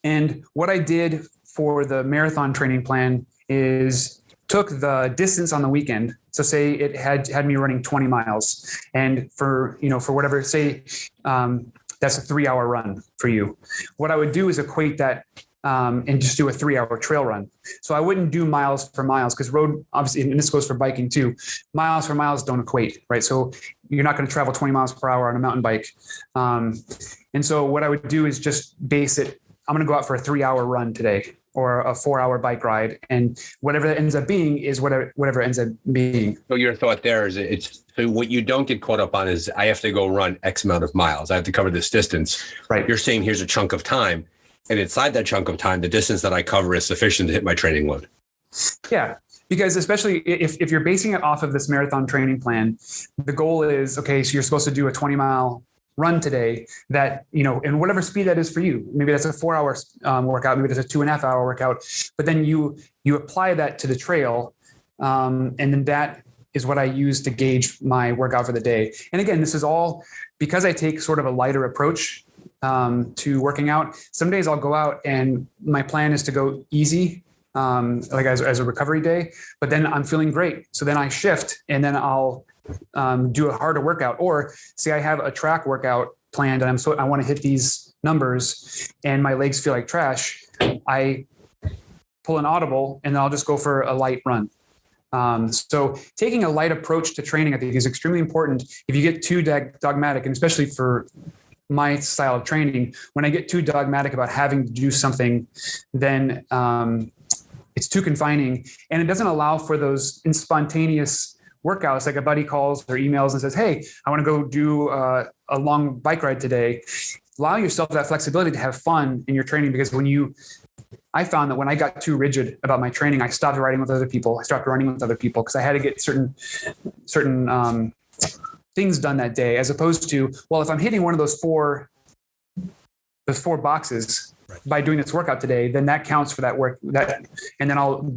And what I did for the marathon training plan is took the distance on the weekend. So say it had me running 20 miles, and for whatever, say that's a 3-hour run for you. What I would do is equate that and just do a 3-hour trail run. So I wouldn't do miles for miles because road, obviously, and this goes for biking too, miles for miles don't equate, right? So you're not going to travel 20 miles per hour on a mountain bike. And so what I would do is just base it. I'm going to go out for a 3-hour run today or a 4-hour bike ride. And whatever that ends up being is whatever it ends up being. So your thought there is so what you don't get caught up on is I have to go run X amount of miles. I have to cover this distance. Right. You're saying here's a chunk of time. And inside that chunk of time, the distance that I cover is sufficient to hit my training load. Yeah, because especially if you're basing it off of this marathon training plan, the goal is, okay, so you're supposed to do a 20-mile run today that, and whatever speed that is for you. Maybe that's a 4-hour workout. Maybe that's a 2.5-hour workout. But then you apply that to the trail. And then that is what I use to gauge my workout for the day. And again, this is all because I take sort of a lighter approach to working out. Some days I'll go out and my plan is to go easy, like as a recovery day, but then I'm feeling great. So then I shift and then I'll do a harder workout, or say I have a track workout planned and I want to hit these numbers and my legs feel like trash. I pull an audible and then I'll just go for a light run. So taking a light approach to training, I think, is extremely important. If you get too dogmatic, and especially for my style of training, when I get too dogmatic about having to do something, then it's too confining and it doesn't allow for those spontaneous workouts. Like a buddy calls or emails and says, hey, I want to go do a long bike ride today. Allow yourself that flexibility to have fun in your training, because when you I found that when I got too rigid about my training, I stopped riding with other people. I stopped running with other people because I had to get certain things done that day, as opposed to, well, if I'm hitting one of those four boxes by doing this workout today, then that counts for that work. And then I'll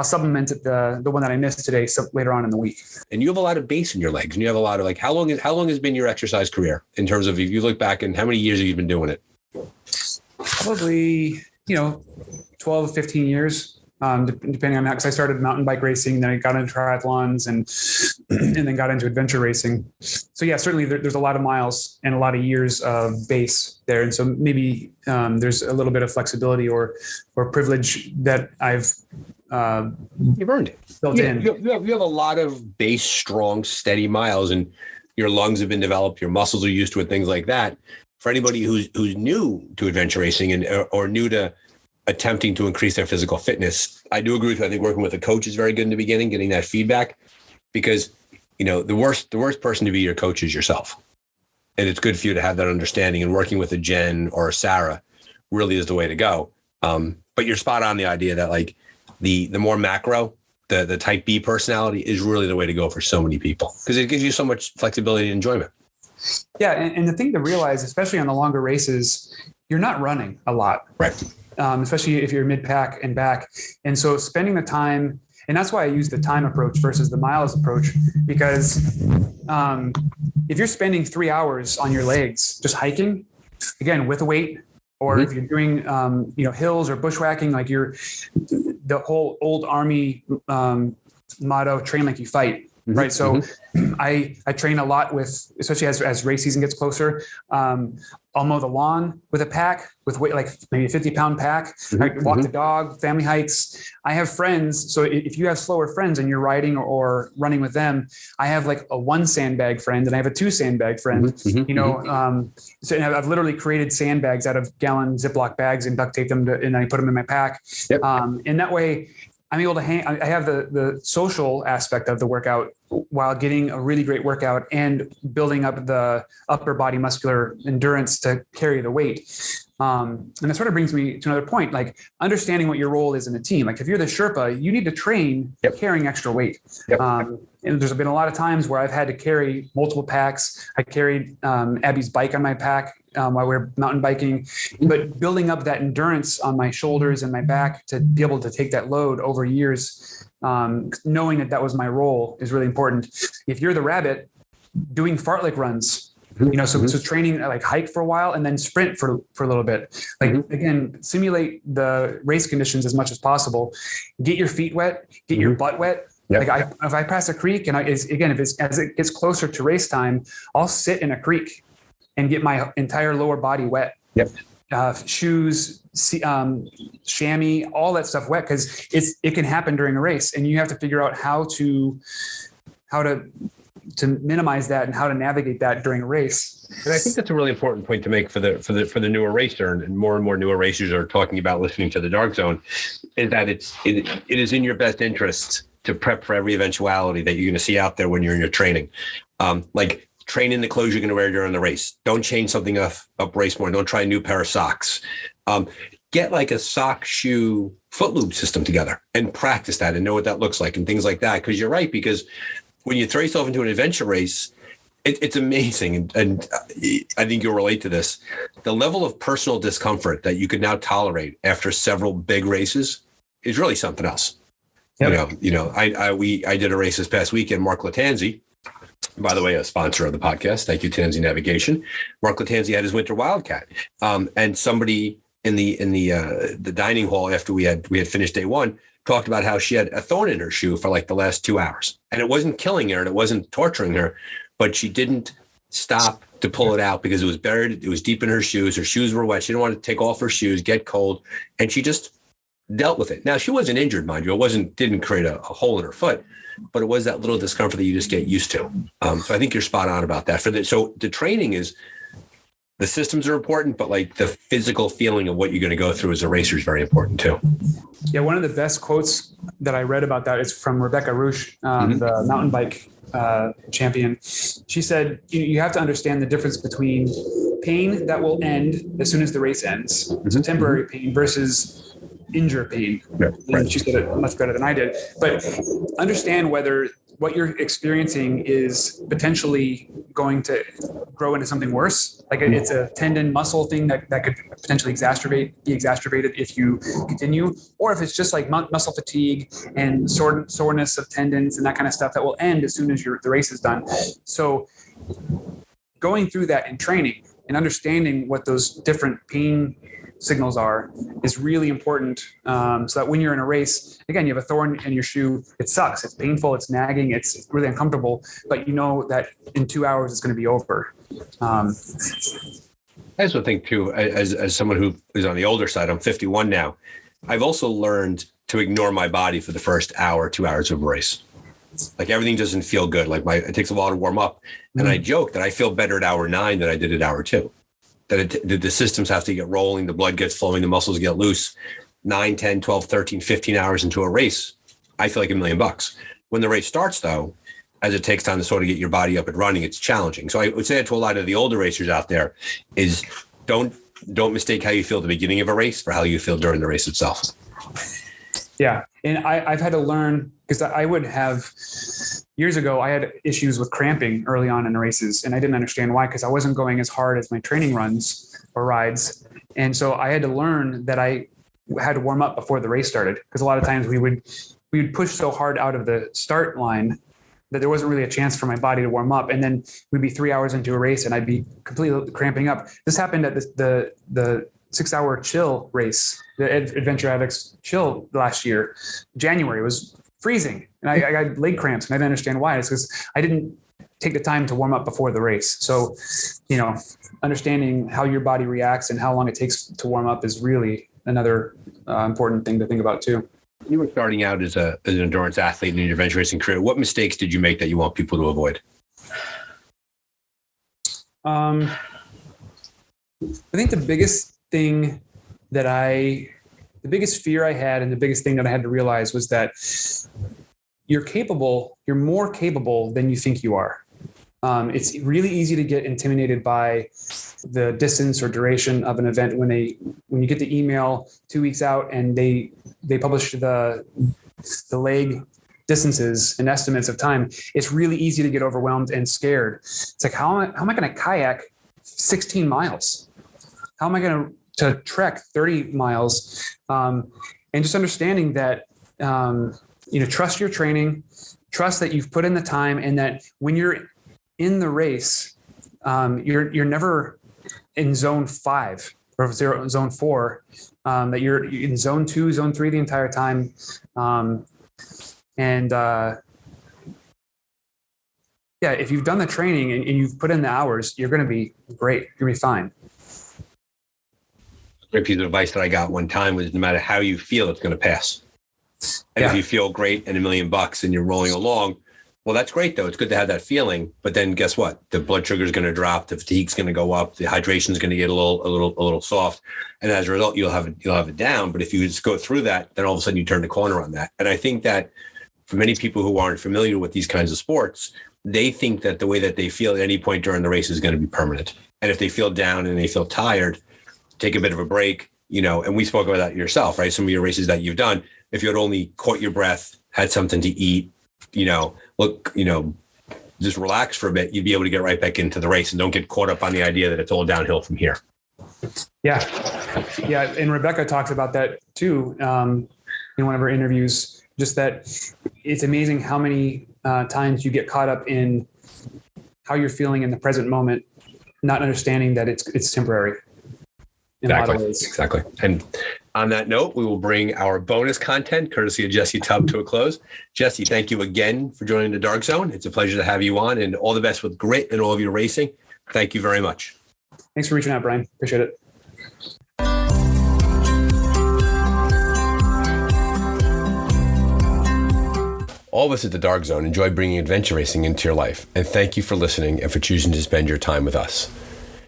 supplement the one that I missed today later on in the week. And you have a lot of base in your legs, and you have a lot of how long has been your exercise career in terms of, if you look back, and how many years have you been doing it? Probably, 12, 15 years. Depending on that, because I started mountain bike racing, then I got into triathlons and then got into adventure racing. So yeah, certainly there's a lot of miles and a lot of years of base there. And so maybe there's a little bit of flexibility or privilege that I've you've earned it. Built in. You have a lot of base, strong, steady miles, and your lungs have been developed, your muscles are used to it, things like that. For anybody who's new to adventure racing or new to attempting to increase their physical fitness, I do agree with you. I think working with a coach is very good in the beginning, getting that feedback, because the worst person to be your coach is yourself. And it's good for you to have that understanding, and working with a Jen or a Sarah really is the way to go. But you're spot on the idea that the more macro, the type B personality is really the way to go for so many people, because it gives you so much flexibility and enjoyment. Yeah. And the thing to realize, especially on the longer races, you're not running a lot. Right. Especially if you're mid-pack and back. And so spending the time, and that's why I use the time approach versus the miles approach, because if you're spending 3 hours on your legs just hiking, again, with a weight, or if you're doing, hills or bushwhacking, like the whole old Army motto, train like you fight. Right. So I train a lot with, especially as race season gets closer, I'll mow the lawn with a pack with weight, like maybe a 50-pound pack. I walk the dog, family hikes. I have friends. So if you have slower friends and you're riding or running with them, I have like a 1 sandbag friend and I have a 2 sandbag friend, so I've literally created sandbags out of gallon Ziploc bags and duct tape them and I put them in my pack. Yep. And that way I'm able to I have the social aspect of the workout while getting a really great workout and building up the upper body muscular endurance to carry the weight. And that sort of brings me to another point, like understanding what your role is in a team. Like if you're the Sherpa, you need to train carrying extra weight. Yep. And there's been a lot of times where I've had to carry multiple packs. I carried Abby's bike on my pack while we were mountain biking, but building up that endurance on my shoulders and my back to be able to take that load over years, knowing that was my role is really important. If you're the rabbit, doing fartlek runs, so training like hike for a while and then sprint for a little bit. Like again, simulate the race conditions as much as possible. Get your feet wet, get your butt wet. Yep. Like if I pass a creek and as it gets closer to race time, I'll sit in a creek and get my entire lower body wet. Yep. Shoes, chamois, all that stuff wet, because it can happen during a race, and you have to figure out how to minimize that and how to navigate that during a race. And I think that's a really important point to make for the newer racer, and more newer racers are talking about listening to the Dark Zone, is that it is in your best interest to prep for every eventuality that you're going to see out there when you're in your training. Like train in the clothes you're going to wear during the race. Don't change something up race morning. Don't try a new pair of socks. Get like a sock shoe foot lube system together and practice that and know what that looks like and things like that. Because you're right, because when you throw yourself into an adventure race, it's amazing. And I think you'll relate to this. The level of personal discomfort that you could now tolerate after several big races is really something else. Yep. I did a race this past weekend. Mark Latanzi, by the way, a sponsor of the podcast. Thank you, Tanzi Navigation. Mark Latanzi had his winter wildcat, and somebody in the dining hall after we had finished day one talked about how she had a thorn in her shoe for like the last 2 hours, and it wasn't killing her and it wasn't torturing her, but she didn't stop to pull it out because it was buried. It was deep in her shoes. Her shoes were wet. She didn't want to take off her shoes, get cold, and she just dealt with it. Now, she wasn't injured, mind you. It didn't create a hole in her foot, but it was that little discomfort that you just get used to. So I think you're spot on about that. So the training is, the systems are important, but like the physical feeling of what you're going to go through as a racer is very important too. Yeah, one of the best quotes that I read about that is from Rebecca Rusch, the mountain bike champion. She said, you have to understand the difference between pain that will end as soon as the race ends, so temporary pain, versus injure pain. Yeah, right. And she said it much better than I did. But understand whether what you're experiencing is potentially going to grow into something worse. Like it's a tendon muscle thing that could potentially be exacerbated if you continue, or if it's just like muscle fatigue and soreness of tendons and that kind of stuff that will end as soon as the race is done. So going through that in training and understanding what those different pain signals are is really important, so that when you're in a race, again, you have a thorn in your shoe, it sucks, it's painful, it's nagging, it's really uncomfortable, but you know that in 2 hours it's going to be over. I also think too, as someone who is on the older side, I'm 51 now, I've also learned to ignore my body for the first hour, 2 hours of a race. Like everything doesn't feel good. Like it takes a while to warm up. And I joke that I feel better at hour 9 than I did at hour 2. That the systems have to get rolling, the blood gets flowing, the muscles get loose. 9, 10, 12, 13, 15 hours into a race, I feel like $1 million. When the race starts, though, as it takes time to sort of get your body up and running, it's challenging. So I would say that to a lot of the older racers out there is don't mistake how you feel at the beginning of a race for how you feel during the race itself. Yeah. And I've had to learn, because I would have, years ago, I had issues with cramping early on in the races, and I didn't understand why, because I wasn't going as hard as my training runs or rides. And so I had to learn that I had to warm up before the race started, because a lot of times we would push so hard out of the start line that there wasn't really a chance for my body to warm up. And then we'd be 3 hours into a race and I'd be completely cramping up. This happened at the 6 hour chill race, the Adventure Addicts chill last year. January was freezing and I got leg cramps, and I didn't understand why. It's because I didn't take the time to warm up before the race. So, understanding how your body reacts and how long it takes to warm up is really another important thing to think about too. You were starting out as an endurance athlete in your adventure racing career. What mistakes did you make that you want people to avoid? I think the biggest fear I had, and the biggest thing that I had to realize, was that you're more capable than you think you are. It's really easy to get intimidated by the distance or duration of an event when you get the email 2 weeks out and they publish the leg distances and estimates of time. It's really easy to get overwhelmed and scared. It's like, how am I going to kayak 16 miles? How am I going to trek 30 miles? And just understanding that, trust your training, trust that you've put in the time, and that when you're in the race, you're never in zone 5 or zone 4, that you're in zone 2, zone 3 the entire time. If you've done the training and you've put in the hours, you're going to be great. You're going to be fine. Great piece of advice that I got one time was, no matter how you feel, it's going to pass. And if you feel great and $1 million and you're rolling along, well, that's great though. It's good to have that feeling, but then guess what? The blood sugar is going to drop, the fatigue's going to go up, the hydration is going to get a little soft, and as a result, you'll have it down. But if you just go through that, then all of a sudden you turn the corner on that. And I think that for many people who aren't familiar with these kinds of sports, they think that the way that they feel at any point during the race is going to be permanent. And if they feel down and they feel tired, take a bit of a break, and we spoke about that yourself, right? Some of your races that you've done, if you had only caught your breath, had something to eat, just relax for a bit, you'd be able to get right back into the race and don't get caught up on the idea that it's all downhill from here. Yeah. And Rebecca talks about that too, in one of her interviews, just that it's amazing how many times you get caught up in how you're feeling in the present moment, not understanding that it's temporary. In a lot of ways. Exactly. And on that note, we will bring our bonus content, courtesy of Jesse Tubb, to a close. Jesse, thank you again for joining the Dark Zone. It's a pleasure to have you on, and all the best with grit and all of your racing. Thank you very much. Thanks for reaching out, Brian. Appreciate it. All of us at the Dark Zone enjoy bringing adventure racing into your life, and thank you for listening and for choosing to spend your time with us.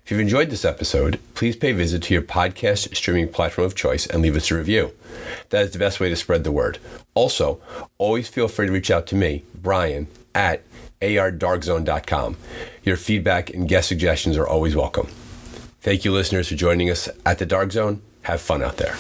If you've enjoyed this episode, please pay a visit to your podcast streaming platform of choice and leave us a review. That is the best way to spread the word. Also, always feel free to reach out to me, Brian, at ardarkzone.com. Your feedback and guest suggestions are always welcome. Thank you, listeners, for joining us at the Dark Zone. Have fun out there.